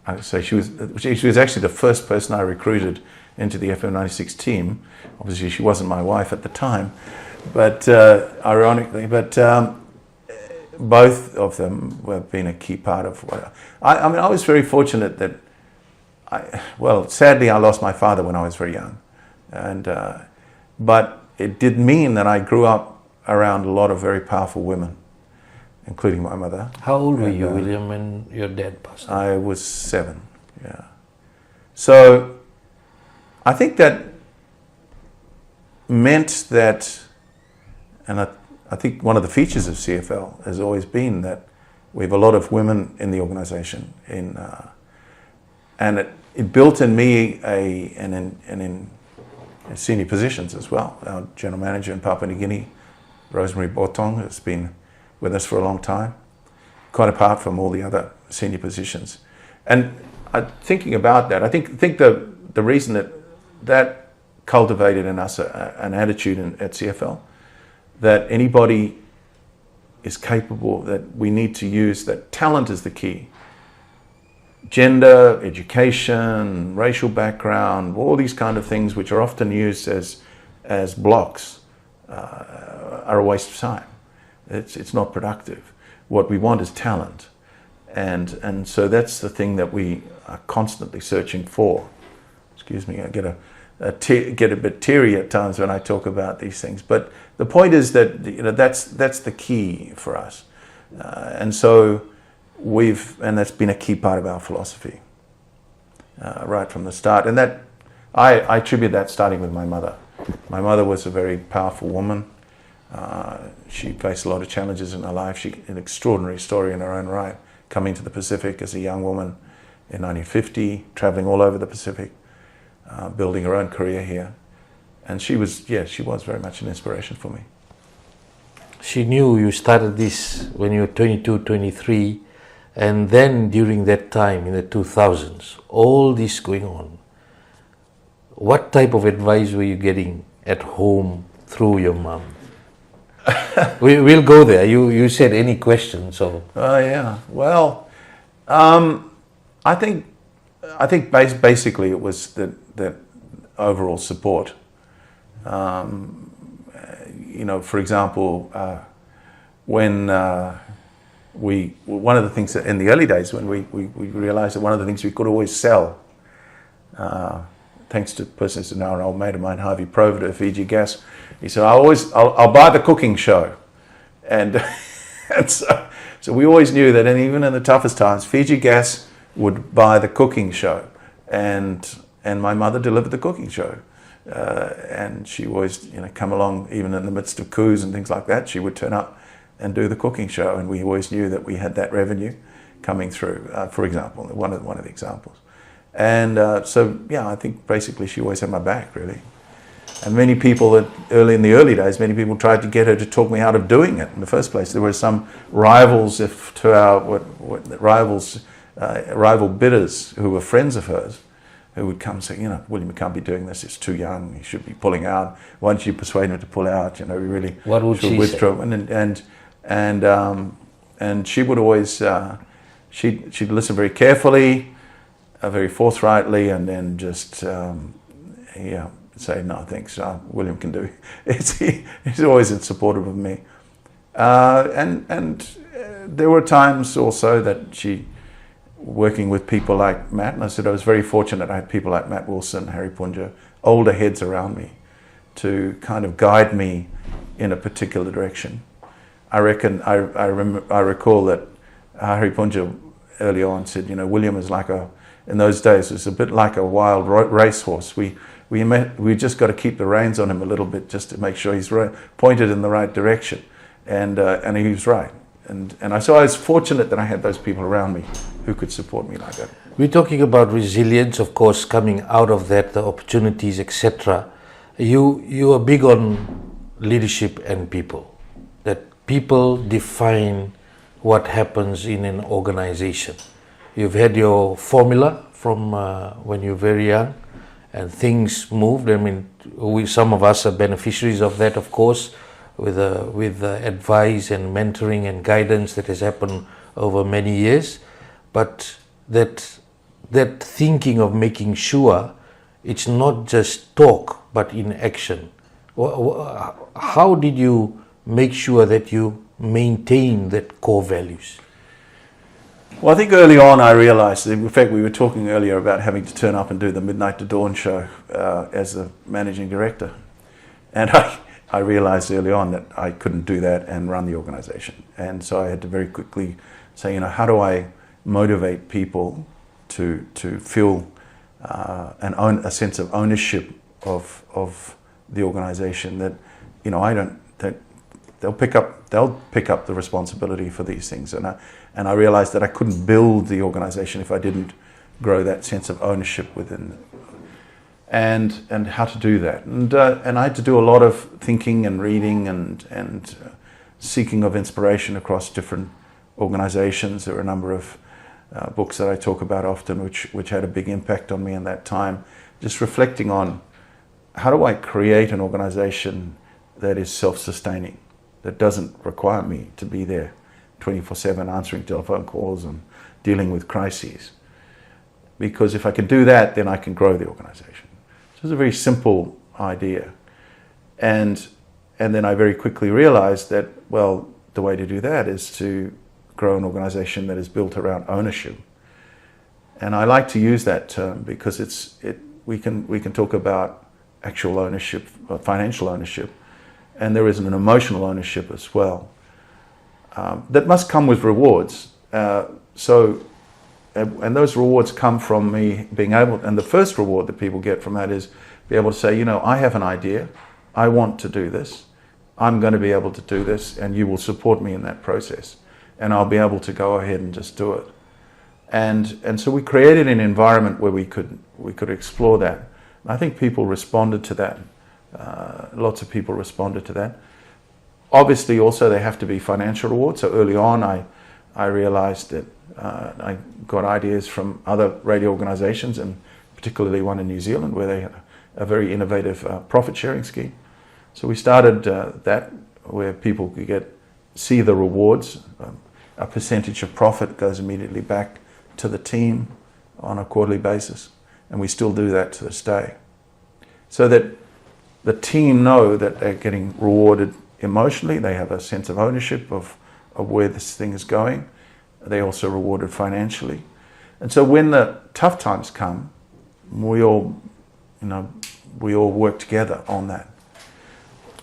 Speaker 2: I would say she was actually the first person I recruited into the FM96 team. Obviously, she wasn't my wife at the time, but ironically, both of them have been a key part of what I mean. I was very fortunate that sadly, I lost my father when I was very young, but it did mean that I grew up around a lot of very powerful women, including my mother.
Speaker 1: How old were you, William, when your dad passed away?
Speaker 2: I was 7, yeah. So I think that meant that, and I think one of the features of CFL has always been that we have a lot of women in the organization, and it built in me in senior positions as well. Our general manager in Papua New Guinea, Rosemary Botong, has been with us for a long time, quite apart from all the other senior positions. And thinking about that, I think the reason that cultivated in us an attitude at CFL that anybody is capable, that we need to use, that talent is the key. Gender, education, racial background, all these kind of things which are often used as blocks are a waste of time. It's not productive. What we want is talent. And so that's the thing that we are constantly searching for. Excuse me, I get a bit teary at times when I talk about these things. But the point is that that's the key for us. And so and that's been a key part of our philosophy right from the start. And that I attribute that starting with my mother. My mother was a very powerful woman. She faced a lot of challenges in her life. An extraordinary story in her own right, coming to the Pacific as a young woman in 1950, traveling all over the Pacific, building her own career here. And she was very much an inspiration for me.
Speaker 1: She knew you started this when you were 22, 23, and then during that time, in the 2000s, all this going on, what type of advice were you getting at home through your mom? We'll go there. You said any questions, so.
Speaker 2: Oh yeah. Well, I think basically it was that overall support. For example, when one of the things that in the early days when we realized that one of the things we could always sell, thanks to a person who's now an old mate of mine, Harvey Prover at Fiji Gas, he said, I'll buy the cooking show. And so we always knew that, and even in the toughest times, Fiji Gas would buy the cooking show, and my mother delivered the cooking show, and she always come along even in the midst of coups and things like that. She would turn up and do the cooking show, and we always knew that we had that revenue coming through. For example, one of the examples, and so yeah, I think basically she always had my back really. And many people in the early days, many people tried to get her to talk me out of doing it in the first place. There were some rivals rival bidders who were friends of hers, who would come and say, William, you can't be doing this. It's too young. You should be pulling out. Why don't you persuade him to pull out? We really
Speaker 1: what would she
Speaker 2: withdraw.
Speaker 1: say?
Speaker 2: And she would always she'd listen very carefully, very forthrightly, and then just say, no, thanks, William can do it. He's always supportive of me. And there were times also that she, working with people like Matt, and I said I was very fortunate I had people like Matt Wilson, Harry Punja, older heads around me to kind of guide me in a particular direction. I recall that Harry Punja early on said, William is like in those days, it was a bit like a wild racehorse. We just got to keep the reins on him a little bit just to make sure he's pointed in the right direction. And he was right. So I was fortunate that I had those people around me who could support me like that.
Speaker 1: We're talking about resilience, of course, coming out of that, the opportunities, etc. You are big on leadership and people. That people define what happens in an organization. You've had your formula from when you're very young, and things moved. I mean, some of us are beneficiaries of that, of course, with advice and mentoring and guidance that has happened over many years. But that thinking of making sure it's not just talk, but in action. How did you make sure that you maintain that core values?
Speaker 2: Well, I think early on I realized, in fact, we were talking earlier about having to turn up and do the Midnight to Dawn show as the managing director. And I realized early on that I couldn't do that and run the organization. And so I had to very quickly say, how do I motivate people to feel a sense of ownership of the organization, that they'll pick up the responsibility for these things. And I realized that I couldn't build the organization if I didn't grow that sense of ownership within, and how to do that. And I had to do a lot of thinking and reading and seeking of inspiration across different organizations. There were a number of books that I talk about often, which had a big impact on me in that time. Just reflecting on how do I create an organization that is self-sustaining, that doesn't require me to be there 24/7 answering telephone calls and dealing with crises. Because if I can do that, then I can grow the organization. So it's a very simple idea. And then I very quickly realized that, well, the way to do that is to grow an organization that is built around ownership. And I like to use that term because we can talk about actual ownership, financial ownership, and there is an emotional ownership as well. That must come with rewards. And those rewards come from me being able, and the first reward that people get from that is be able to say, I have an idea, I want to do this, I'm going to be able to do this, and you will support me in that process, and I'll be able to go ahead and just do it. And so we created an environment where we could explore that. And I think people responded to that. Lots of people responded to that. Obviously, also there have to be financial rewards. So early on, I realized that I got ideas from other radio organizations, and particularly one in New Zealand, where they had a very innovative profit sharing scheme. So we started that, where people could see the rewards. A percentage of profit goes immediately back to the team on a quarterly basis, and we still do that to this day. So that the team know that they're getting rewarded emotionally, they have a sense of ownership of where this thing is going. They're also rewarded financially. And so when the tough times come, we all work together on that.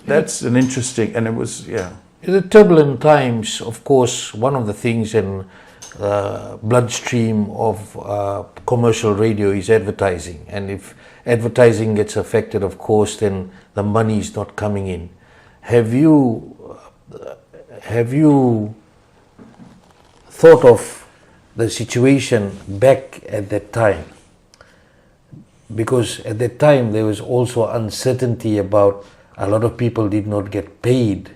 Speaker 2: That's an interesting, and it was, yeah.
Speaker 1: In the turbulent times, of course, one of the things, and bloodstream of commercial radio is advertising, and if advertising gets affected, of course, then the money is not coming in. Have you thought of the situation back at that time? Because at that time there was also uncertainty about a lot of people did not get paid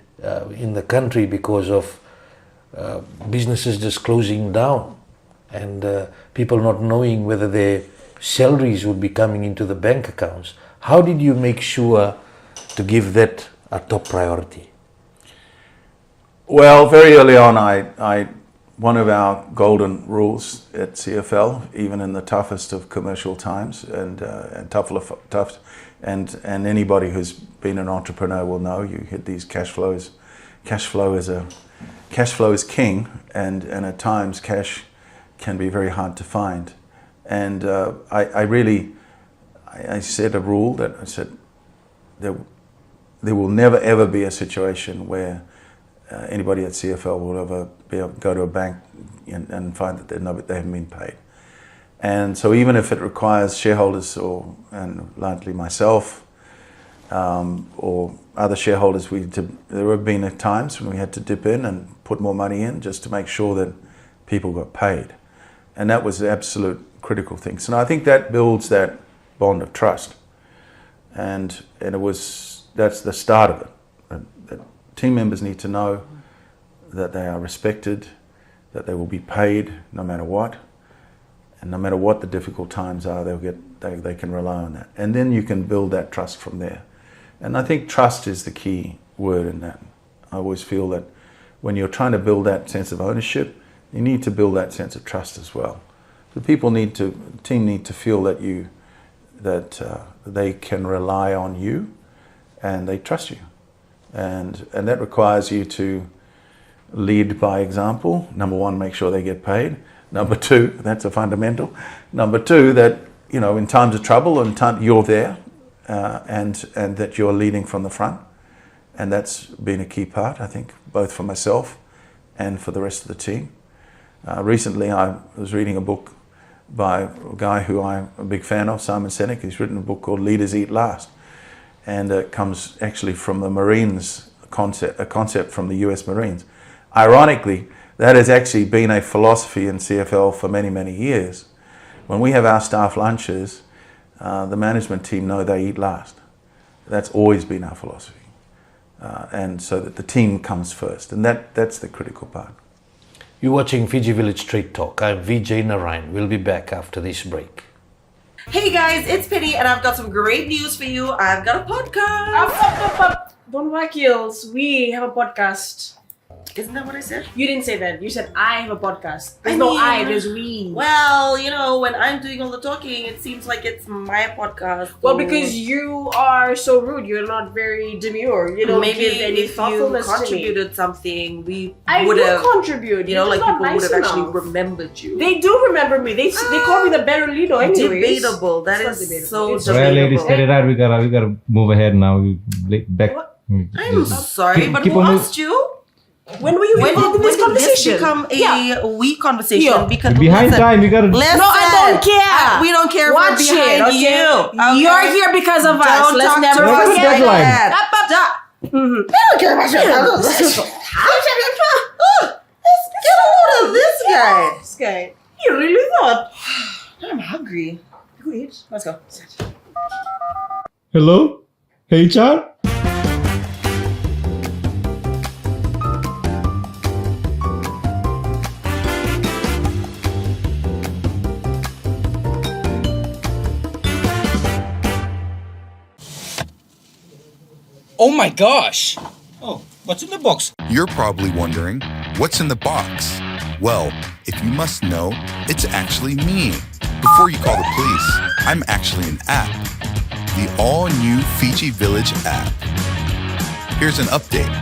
Speaker 1: in the country because of businesses just closing down and people not knowing whether their salaries would be coming into the bank accounts. How did you make sure to give that a top priority?
Speaker 2: Well, very early on, one of our golden rules at CFL, even in the toughest of commercial times, and anybody who's been an entrepreneur will know, you hit these cash flows. Cash flow is king, and at times cash can be very hard to find. And I set a rule that I said there will never ever be a situation where anybody at CFL will ever be able to go to a bank and find that they haven't been paid. And so even if it requires shareholders and largely myself or other shareholders, there have been times when we had to dip in and put more money in just to make sure that people got paid. And that was the absolute critical thing. So I think that builds that bond of trust. And that's the start of it. That team members need to know that they are respected, that they will be paid no matter what, and no matter what the difficult times are, they can rely on that. And then you can build that trust from there. And I think trust is the key word in that. I always feel that when you're trying to build that sense of ownership, you need to build that sense of trust as well. The team need to feel that they can rely on you and they trust you. And that requires you to lead by example. Number one, make sure they get paid. Number two, that's a fundamental. Number two, that in times of trouble you're there and that you're leading from the front. And that's been a key part, I think, both for myself and for the rest of the team. Recently, I was reading a book by a guy who I'm a big fan of, Simon Sinek. He's written a book called Leaders Eat Last. And it comes actually from the Marines a concept from the US Marines. Ironically, that has actually been a philosophy in CFL for many, many years. When we have our staff lunches, the management team know they eat last. That's always been our philosophy. And so that the team comes first. And that's the critical part.
Speaker 1: You're watching Fiji Village Straight Talk. I'm Vijay Narayan. We'll be back after this break.
Speaker 8: Hey guys, it's Penny and I've got some great news for you. I've got a podcast.
Speaker 9: Up. Don't whack heels. We have a podcast.
Speaker 8: Isn't that what I said?
Speaker 9: You didn't say that. You said I have a podcast. There's there's we.
Speaker 8: Well, when I'm doing all the talking, it seems like it's my podcast.
Speaker 9: Well, because you are so rude. You're not very demure. You don't
Speaker 8: maybe
Speaker 9: give any
Speaker 8: if you
Speaker 9: thoughtfulness
Speaker 8: contributed something, we
Speaker 9: I
Speaker 8: would have
Speaker 9: contribute.
Speaker 8: like people
Speaker 9: nice
Speaker 8: would have
Speaker 9: enough.
Speaker 8: actually remembered you.
Speaker 9: They do remember me. They call me the Berolino anyways.
Speaker 8: Debatable. That is so debatable.
Speaker 10: Well, ladies, get it out. We gotta move ahead now. Back.
Speaker 8: I'm sorry, but who asked you?
Speaker 9: When were you involved in this conversation?
Speaker 8: This become a we conversation?
Speaker 9: Yeah.
Speaker 8: Because
Speaker 10: Behind time, we gotta.
Speaker 8: Listen,
Speaker 9: no, I don't care.
Speaker 8: We don't care.
Speaker 9: Watch
Speaker 8: if we're behind
Speaker 9: it, okay?
Speaker 8: you. Okay?
Speaker 9: You're here because of us.
Speaker 8: Don't
Speaker 9: Let's
Speaker 8: talk
Speaker 9: never
Speaker 8: to us
Speaker 9: forget
Speaker 8: like
Speaker 10: deadline.
Speaker 8: that. I don't care about you. Let's get a load of this guy.
Speaker 9: This guy. He really thought.
Speaker 8: I'm hungry.
Speaker 9: Go eat. Let's go.
Speaker 10: Hello, HR.
Speaker 11: Oh my gosh! Oh, what's in the box?
Speaker 12: You're probably wondering, what's in the box? Well, if you must know, it's actually me. Before you call the police, I'm actually an app. The all-new Fiji Village app. Here's an update.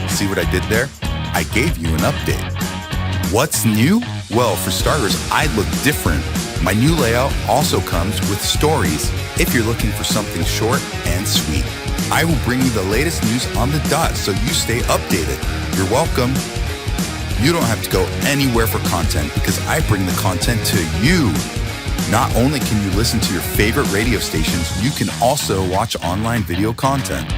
Speaker 12: See what I did there? I gave you an update. What's new? Well, for starters, I look different. My new layout also comes with stories if you're looking for something short and sweet. I will bring you the latest news on the dot so you stay updated. You're welcome. You don't have to go anywhere for content because I bring the content to you. Not only can you listen to your favorite radio stations, you can also watch online video content.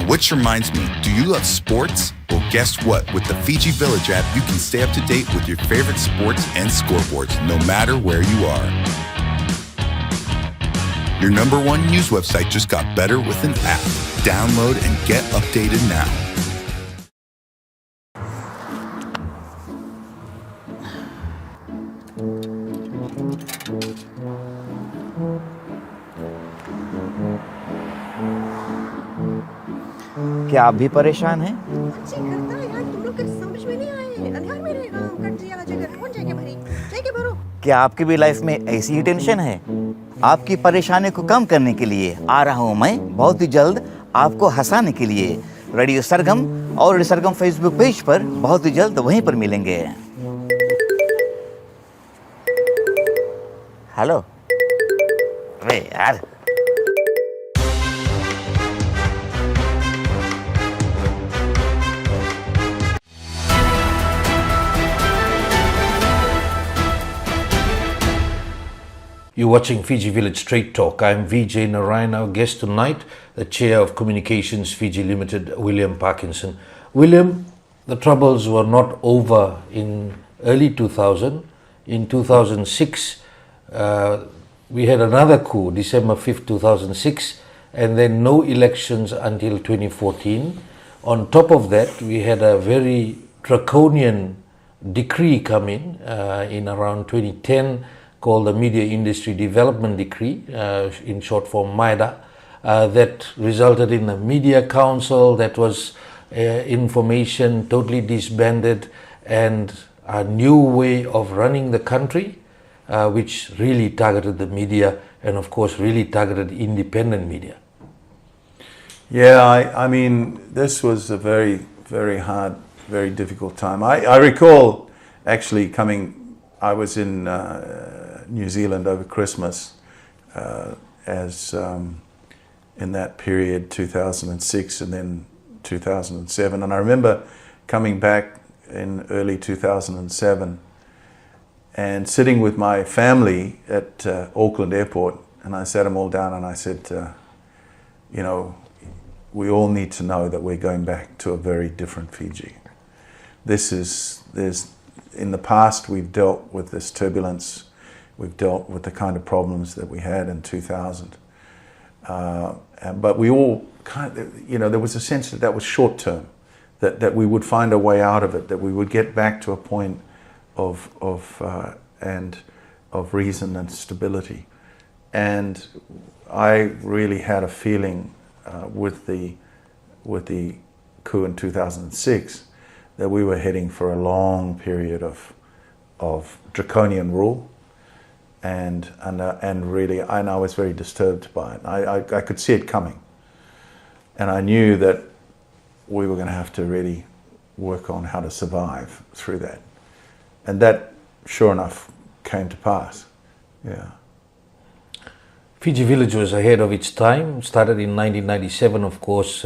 Speaker 12: Which reminds me, do you love sports? Well, guess what? With the fijivillage app, you can stay up to date with your favorite sports and scoreboards, no matter where you are. Your #1 news website just got better with an app. Download and get updated now.
Speaker 13: क्या आप भी परेशान हैं? क्या आपकी भी life में ऐसी ही टेंशन है? आपकी परेशानी को कम करने के लिए आ रहा हूं मैं बहुत ही जल्द आपको हंसाने के लिए। रेडियो सरगम और रेडियो सरगम फेसबुक पेज पर बहुत ही जल्द वहीं पर मिलेंगे। हेलो, अरे यार,
Speaker 1: You're watching Fiji Village Straight Talk. I'm Vijay, Narayan. Our guest tonight, the Chair of Communications Fiji Limited, William Parkinson. William, the troubles were not over in early 2000. In 2006, we had another coup, December 5th, 2006, and then no elections until 2014. On top of that, we had a very draconian decree come in around 2010, called the Media Industry Development Decree, in short form MIDA, that resulted in a media council that was information totally disbanded and a new way of running the country, which really targeted the media and of course really targeted independent media.
Speaker 2: Yeah, I mean, this was a very, very hard, very difficult time. I recall actually I was in New Zealand over Christmas in that period, 2006 and then 2007. And I remember coming back in early 2007 and sitting with my family at Auckland Airport, and I sat them all down and I said, you know, we all need to know that we're going back to a very different Fiji. In the past, we've dealt with this turbulence. We've dealt with the kind of problems that we had in 2000. But we all there was a sense that was short term, that we would find a way out of it, that we would get back to a point of reason and stability. And I really had a feeling with the coup in 2006 that we were heading for a long period of draconian rule. And I was very disturbed by it. I could see it coming, and I knew that we were going to have to really work on how to survive through that, and that, sure enough, came to pass. Yeah.
Speaker 1: Fiji Village was ahead of its time. Started in 1997, of course.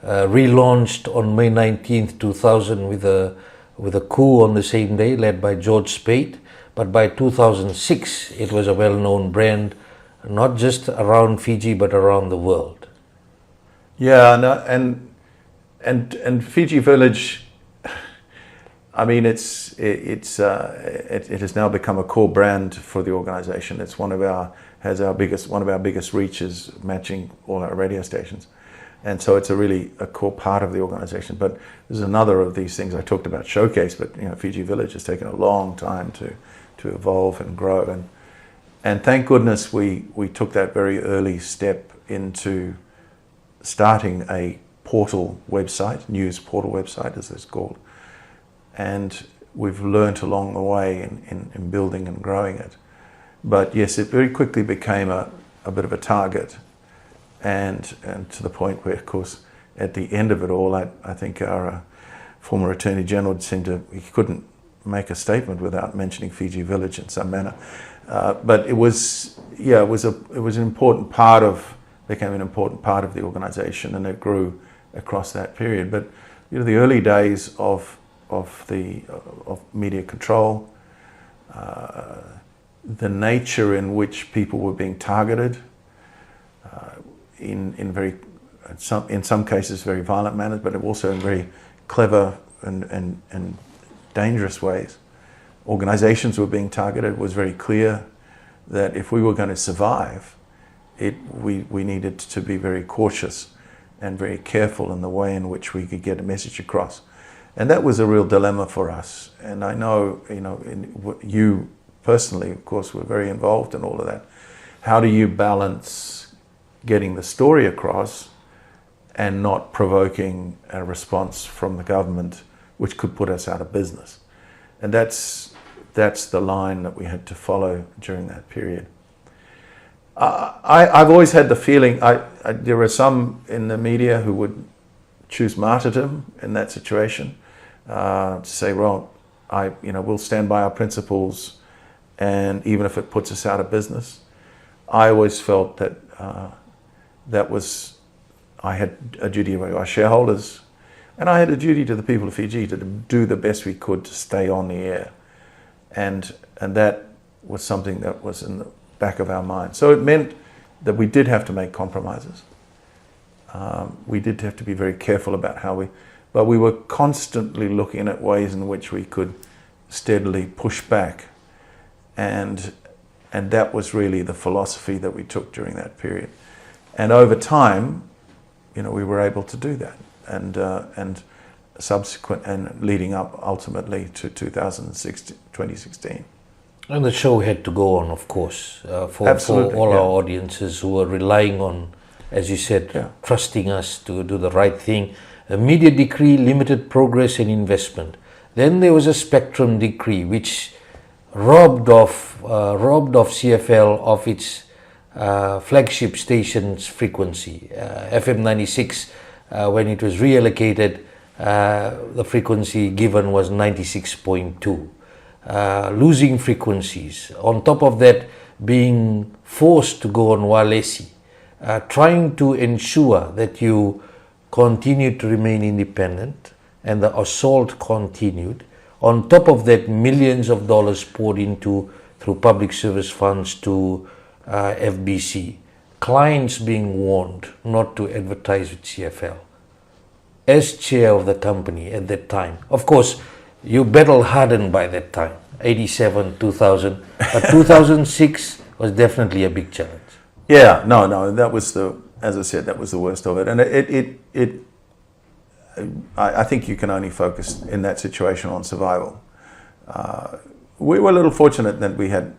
Speaker 1: Relaunched on May 19th, 2000, with a coup on the same day, led by George Speight. But by 2006, it was a well-known brand, not just around Fiji, but around the world.
Speaker 2: Yeah, no, and Fiji Village, I mean, it has now become a core brand for the organisation. It's one of our biggest reaches, matching all our radio stations. And so it's a core part of the organisation. But there's another of these things I talked about, Showcase, but Fiji Village has taken a long time to evolve and grow, and thank goodness we took that very early step into starting a portal website, news portal website as it's called, and we've learnt along the way in building and growing it. But yes, it very quickly became a bit of a target, and to the point where, of course, at the end of it all, I think our former Attorney General he couldn't make a statement without mentioning Fiji Village in some manner. But it became an important part of the organisation, and it grew across that period. But the early days of media control, the nature in which people were being targeted, in some cases very violent manners, but also in very clever and dangerous ways. Organizations were being targeted. It was very clear that if we were going to survive, we needed to be very cautious and very careful in the way in which we could get a message across. And that was a real dilemma for us. And I know, you personally, of course, were very involved in all of that. How do you balance getting the story across and not provoking a response from the government which could put us out of business? And that's the line that we had to follow during that period. I've always had the feeling, there are some in the media who would choose martyrdom in that situation, to say, well, we'll stand by our principles, and even if it puts us out of business. I always felt that I had a duty to our shareholders, and I had a duty to the people of Fiji to do the best we could to stay on the air. And that was something that was in the back of our mind. So it meant that we did have to make compromises. We did have to be very careful about but we were constantly looking at ways in which we could steadily push back. And that was really the philosophy that we took during that period. And over time, we were able to do that. And subsequent and leading up ultimately to 2016.
Speaker 1: And the show had to go on, of course, for all our audiences who were relying on, as you said, trusting us to do the right thing. A media decree limited progress and investment. Then there was a spectrum decree which robbed of CFL of its flagship station's frequency. FM 96, when it was reallocated, the frequency given was 96.2. Losing frequencies. On top of that, being forced to go on Walesi, trying to ensure that you continue to remain independent, and the assault continued. On top of that, millions of dollars poured into through public service funds to FBC. Clients being warned not to advertise with CFL. As chair of the company at that time, of course, you battle hardened by that time, 87, 2000, but 2006 was definitely a big challenge.
Speaker 2: Yeah, no, that was as I said, that was the worst of it. And I think you can only focus in that situation on survival. We were a little fortunate that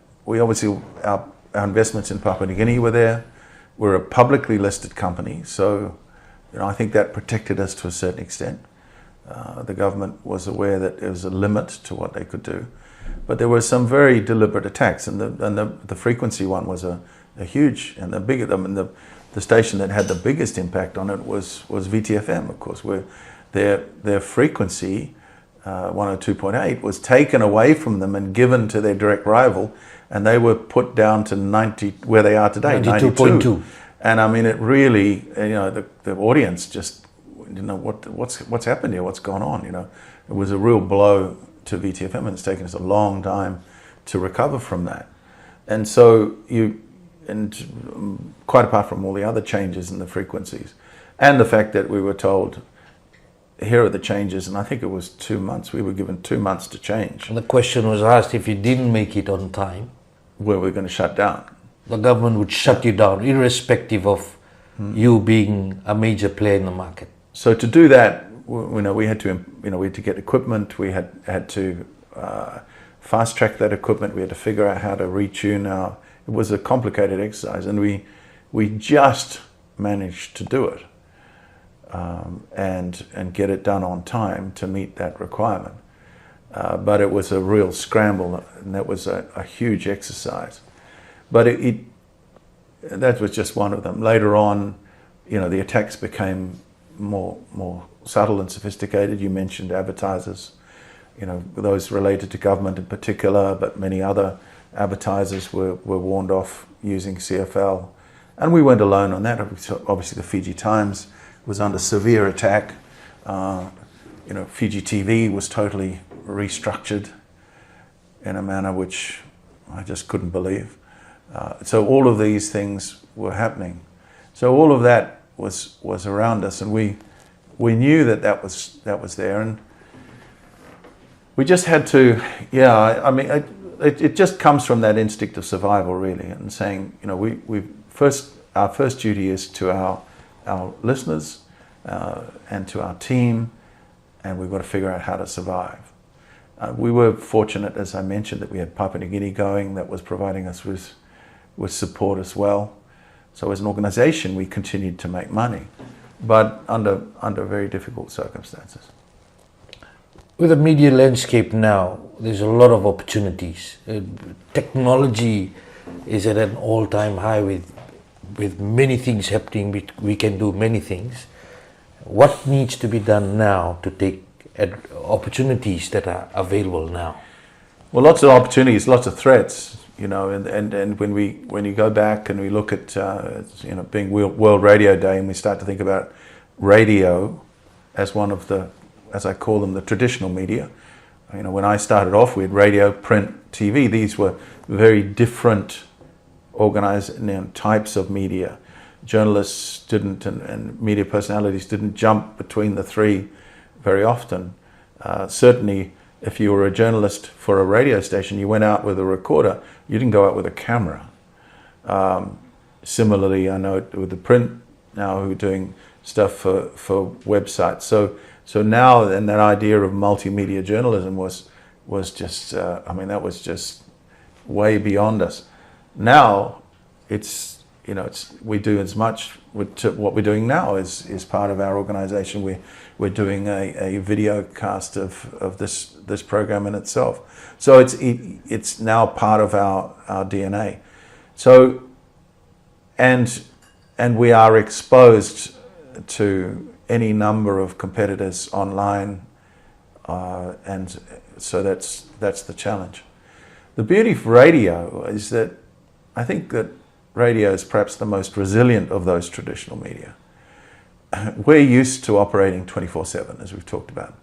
Speaker 2: our investments in Papua New Guinea were there. We're a publicly listed company, so I think that protected us to a certain extent. The government was aware that there was a limit to what they could do, but there were some very deliberate attacks, and the frequency one was a huge and the bigger. The station that had the biggest impact on it was Viti FM, of course, where their frequency 102.8 was taken away from them and given to their direct rival, and they were put down to 90, where they are today, 92.2. And I mean, it really, the audience just, what's happened here? What's gone on? It was a real blow to VTFM, and it's taken us a long time to recover from that. And so quite apart from all the other changes in the frequencies, and the fact that we were told, here are the changes, and I think it was 2 months. We were given 2 months to change.
Speaker 1: And the question was asked, if you didn't make it on time,
Speaker 2: were we going to shut down?
Speaker 1: The government would shut you down, irrespective of you being a major player in the market.
Speaker 2: So to do that, we had to get equipment. We had to fast track that equipment. We had to figure out how to retune our. It was a complicated exercise, and we just managed to do it and get it done on time to meet that requirement. But it was a real scramble, and that was a huge exercise. But that was just one of them. Later on, the attacks became more subtle and sophisticated. You mentioned advertisers, those related to government in particular, but many other advertisers were warned off using CFL. And we weren't alone on that. Obviously the Fiji Times was under severe attack. Fiji TV was totally restructured in a manner which I just couldn't believe. So all of these things were happening. So all of that was around us, and we knew that was there, and we just had to. It just comes from that instinct of survival, really, and saying, our first duty is to our listeners and to our team, and we've got to figure out how to survive. We were fortunate, as I mentioned, that we had Papua New Guinea going, that was providing us with support as well. So as an organisation, we continued to make money, but under very difficult circumstances.
Speaker 1: With the media landscape now, there's a lot of opportunities. Technology is at an all-time high with many things happening. We can do many things. What needs to be done now to take opportunities that are available now?
Speaker 2: Well, lots of opportunities, lots of threats. And when you go back and we look at being World Radio Day, and we start to think about radio as one of the, as I call them, the traditional media. When I started off, we had radio, print, TV. These were very different types of media. Journalists didn't, and media personalities didn't jump between the three very often. Certainly, if you were a journalist for a radio station, you went out with a recorder, you didn't go out with a camera. Similarly, I know with the print now, who are doing stuff for websites. So now, and that idea of multimedia journalism was just, that was just way beyond us. Now, we do as much what we're doing now is part of our organisation. We're doing a video cast of this program in itself. So it's now part of our DNA. So and we are exposed to any number of competitors online, and so that's the challenge. The beauty of radio is that I think that radio is perhaps the most resilient of those traditional media. We're used to operating 24/7, as we've talked about.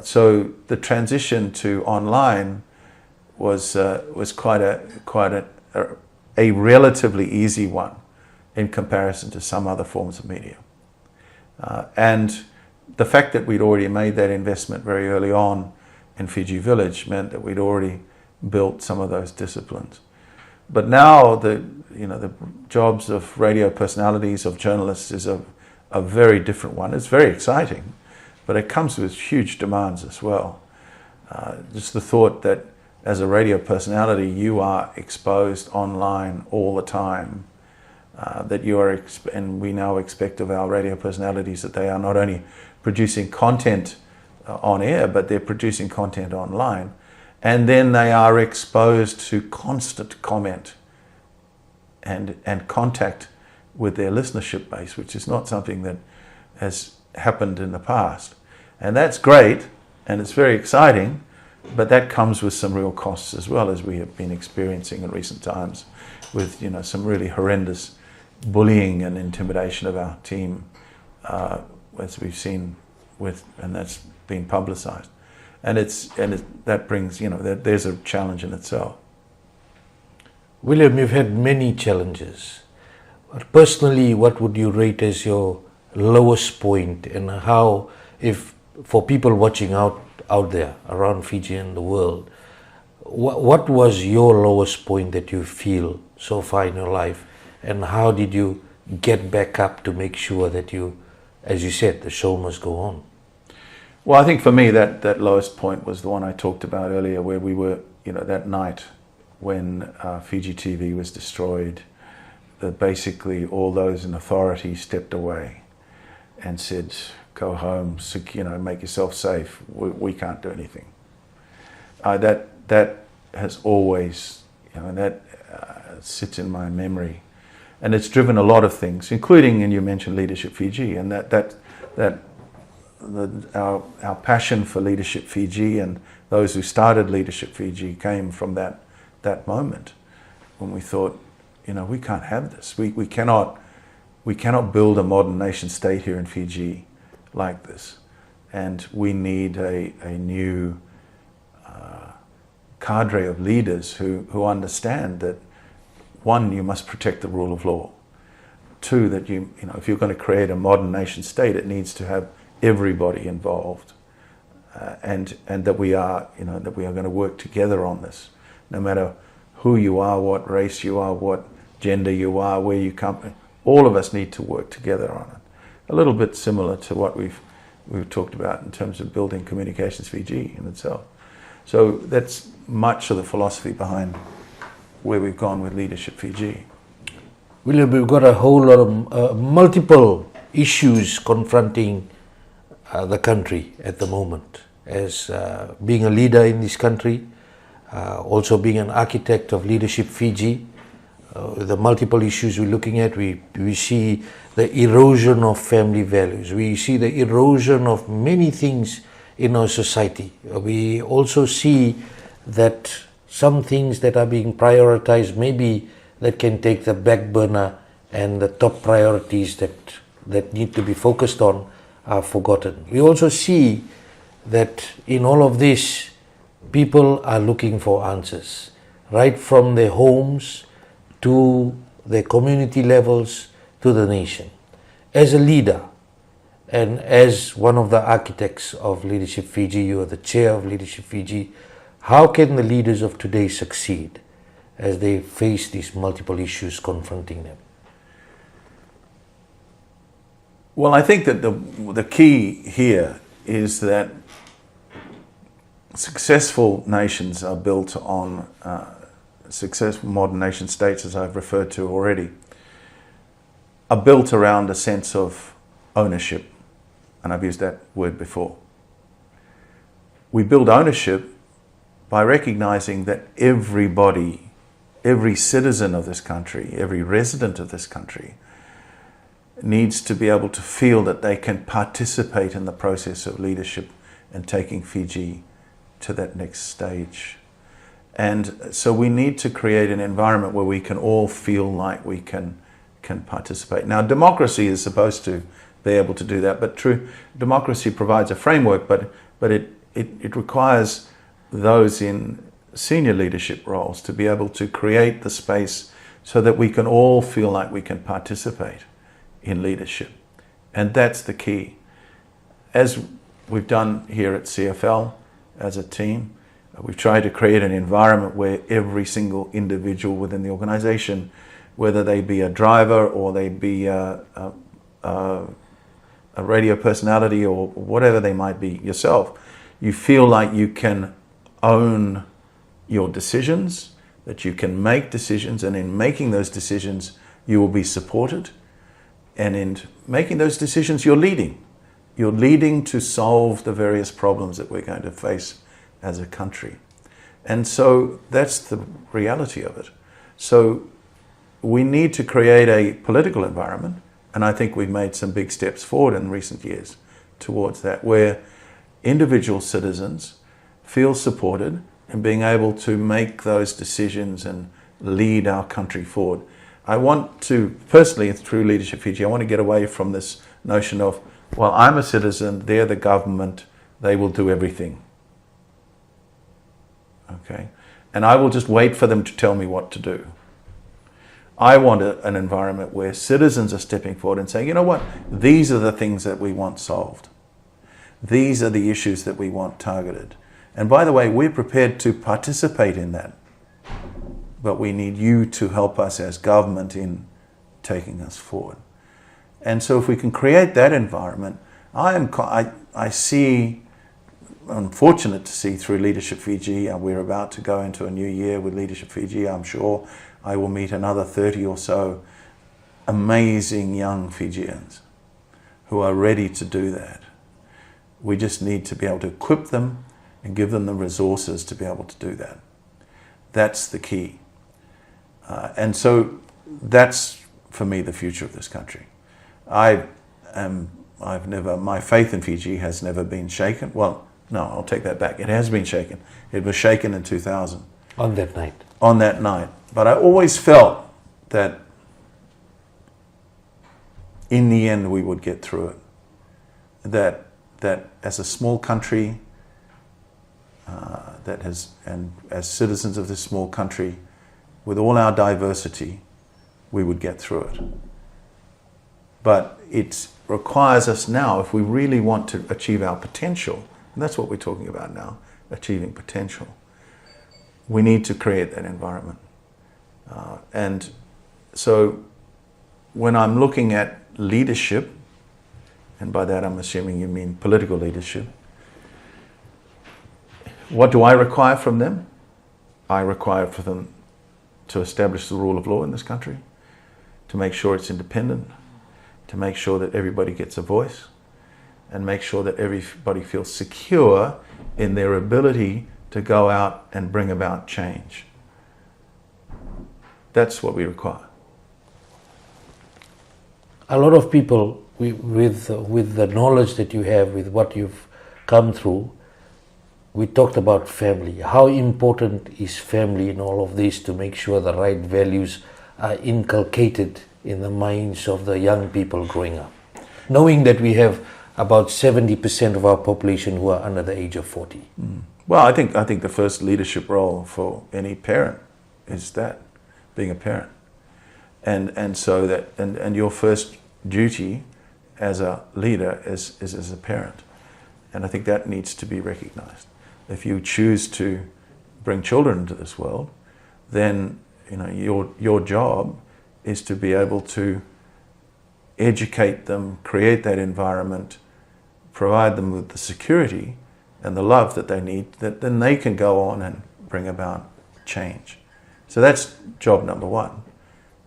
Speaker 2: So the transition to online was quite a relatively easy one in comparison to some other forms of media. And the fact that we'd already made that investment very early on in Fijivillage meant that we'd already built some of those disciplines. But now the jobs of radio personalities, of journalists, is a very different one. It's very exciting, but it comes with huge demands as well. Just the thought that as a radio personality, you are exposed online all the time. That you are, and we now expect of our radio personalities that they are not only producing content on air, but they're producing content online. And then they are exposed to constant comment and contact with their listenership base, which is not something that has happened in the past. And that's great, and it's very exciting, but that comes with some real costs as well, as we have been experiencing in recent times with some really horrendous bullying and intimidation of our team, as we've seen and that's been publicised. And that brings, there's a challenge in itself.
Speaker 1: William, you've had many challenges. Personally, what would you rate as your lowest point, and how, if for people watching out there around Fiji and the world, what was your lowest point that you feel so far in your life, and how did you get back up to make sure that you, as you said, the show must go on?
Speaker 2: Well, I think for me that lowest point was the one I talked about earlier, where we were, that night when Fiji TV was destroyed, that basically all those in authority stepped away and said, go home, make yourself safe, we can't do anything. That has always, that sits in my memory. And it's driven a lot of things, including, and you mentioned Leadership Fiji, and our passion for Leadership Fiji and those who started Leadership Fiji came from that moment when we thought, we can't have this. We cannot we cannot build a modern nation state here in Fiji like this. And we need a new cadre of leaders who understand that, one, you must protect the rule of law. Two, that you know, if you're going to create a modern nation state, it needs to have everybody involved, and that we are going to work together on this, no matter who you are, what race you are, what gender you are, where you come. All of us need to work together on it. A little bit similar to what we've talked about in terms of building Communications Fiji in itself. So that's much of the philosophy behind where we've gone with Leadership Fiji.
Speaker 1: William, we've got a whole lot of multiple issues confronting the country at the moment. As being a leader in this country, also being an architect of Leadership Fiji, the multiple issues we're looking at, we see the erosion of family values. We see the erosion of many things in our society. We also see that some things that are being prioritized, maybe that can take the back burner, and the top priorities that need to be focused on are forgotten. We also see that in all of this, people are looking for answers, right from their homes to their community levels to the nation. As a leader and as one of the architects of Leadership Fiji, you are the chair of Leadership Fiji, how can the leaders of today succeed as they face these multiple issues confronting them?
Speaker 2: Well, I think that the key here is that successful nations are built on successful modern nation states, as I've referred to already, are built around a sense of ownership, and I've used that word before. We build ownership by recognizing that everybody, every citizen of this country, every resident of this country needs to be able to feel that they can participate in the process of leadership and taking Fiji to that next stage. And so we need to create an environment where we can all feel like we can participate. Now, democracy is supposed to be able to do that, but true democracy provides a framework, but it requires those in senior leadership roles to be able to create the space so that we can all feel like we can participate in leadership. And that's the key. As we've done here at CFL as a team, we've tried to create an environment where every single individual within the organization, whether they be a driver or they be a radio personality or whatever they might be yourself, you feel like you can own your decisions, that you can make decisions, and in making those decisions you will be supported, and in making those decisions you're leading to solve the various problems that we're going to face as a country. And so that's the reality of it. So we need to create a political environment, and I think we've made some big steps forward in recent years towards that, where individual citizens feel supported in being able to make those decisions and lead our country forward. I want to, personally, through Leadership Fiji, I want to get away from this notion of, well, I'm a citizen, they're the government, they will do everything. Okay? And I will just wait for them to tell me what to do. I want an environment where citizens are stepping forward and saying, you know what, these are the things that we want solved. These are the issues that we want targeted. And by the way, we're prepared to participate in that. But we need you to help us as government in taking us forward. And so if we can create that environment, I see, I'm fortunate to see through Leadership Fiji, we're about to go into a new year with Leadership Fiji. I'm sure I will meet another 30 or so amazing young Fijians who are ready to do that. We just need to be able to equip them and give them the resources to be able to do that. That's the key. And so that's, for me, the future of this country. My faith in Fiji has never been shaken. Well, no, I'll take that back. It has been shaken. It was shaken in 2000.
Speaker 1: On that night.
Speaker 2: On that night. But I always felt that in the end we would get through it. That as a small country, and as citizens of this small country, with all our diversity, we would get through it. But it requires us now, if we really want to achieve our potential, and that's what we're talking about now, achieving potential, we need to create that environment. And so when I'm looking at leadership, and by that I'm assuming you mean political leadership, what do I require from them? I require for them to establish the rule of law in this country, to make sure it's independent, to make sure that everybody gets a voice, and make sure that everybody feels secure in their ability to go out and bring about change. That's what we require.
Speaker 1: A lot of people, with the knowledge that you have, with what you've come through, we talked about family. How important is family in all of this to make sure the right values are inculcated in the minds of the young people growing up? Knowing that we have about 70% of our population who are under the age of 40.
Speaker 2: Well, I think the first leadership role for any parent is that, being a parent. And so that, and your first duty as a leader is as a parent. And I think that needs to be recognized. If you choose to bring children into this world, then your job is to be able to educate them, create that environment, provide them with the security and the love that they need, that then they can go on and bring about change. So that's job number one.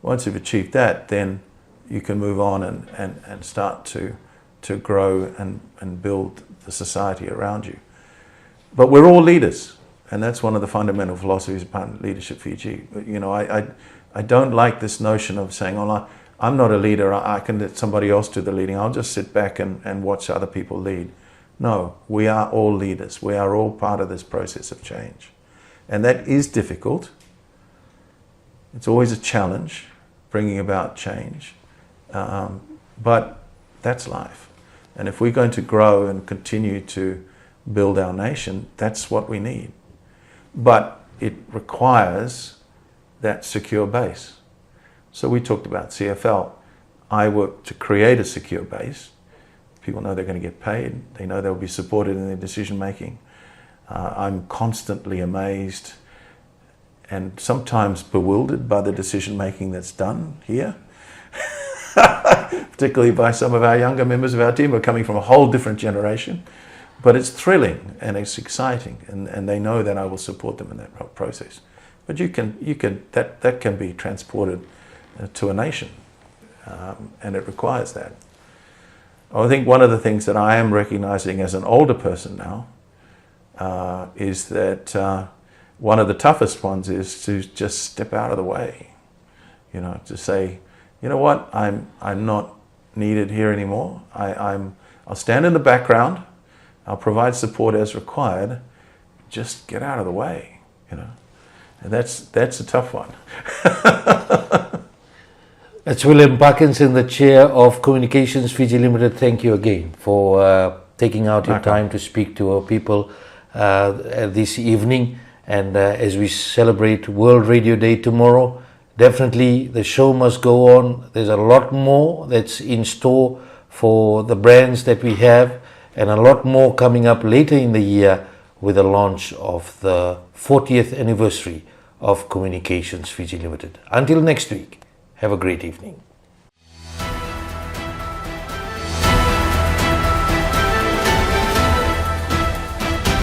Speaker 2: Once you've achieved that, then you can move on and start to grow and build the society around you. But we're all leaders, and that's one of the fundamental philosophies behind Leadership Fiji. I don't like this notion of saying, "Oh, I'm not a leader, I can let somebody else do the leading, I'll just sit back and watch other people lead." No, we are all leaders. We are all part of this process of change. And that is difficult. It's always a challenge, bringing about change. But that's life. And if we're going to grow and continue to build our nation, that's what we need. But it requires that secure base. So we talked about CFL. I work to create a secure base. People know they're going to get paid. They know they'll be supported in their decision making. I'm constantly amazed and sometimes bewildered by the decision making that's done here. Particularly by some of our younger members of our team who are coming from a whole different generation. But it's thrilling and it's exciting, and they know that I will support them in that process. But that can be transported to a nation, and it requires that. I think one of the things that I am recognizing as an older person now is that one of the toughest ones is to just step out of the way. To say, you know what, I'm not needed here anymore. I'll stand in the background. I'll provide support as required. Just get out of the way, And that's a tough one.
Speaker 1: That's William Parkinson, the Chair of Communications Fiji Limited. Thank you again for taking out your time to speak to our people this evening. And as we celebrate World Radio Day tomorrow, definitely the show must go on. There's a lot more that's in store for the brands that we have, and a lot more coming up later in the year with the launch of the 40th anniversary of Communications Fiji Limited. Until next week, have a great evening.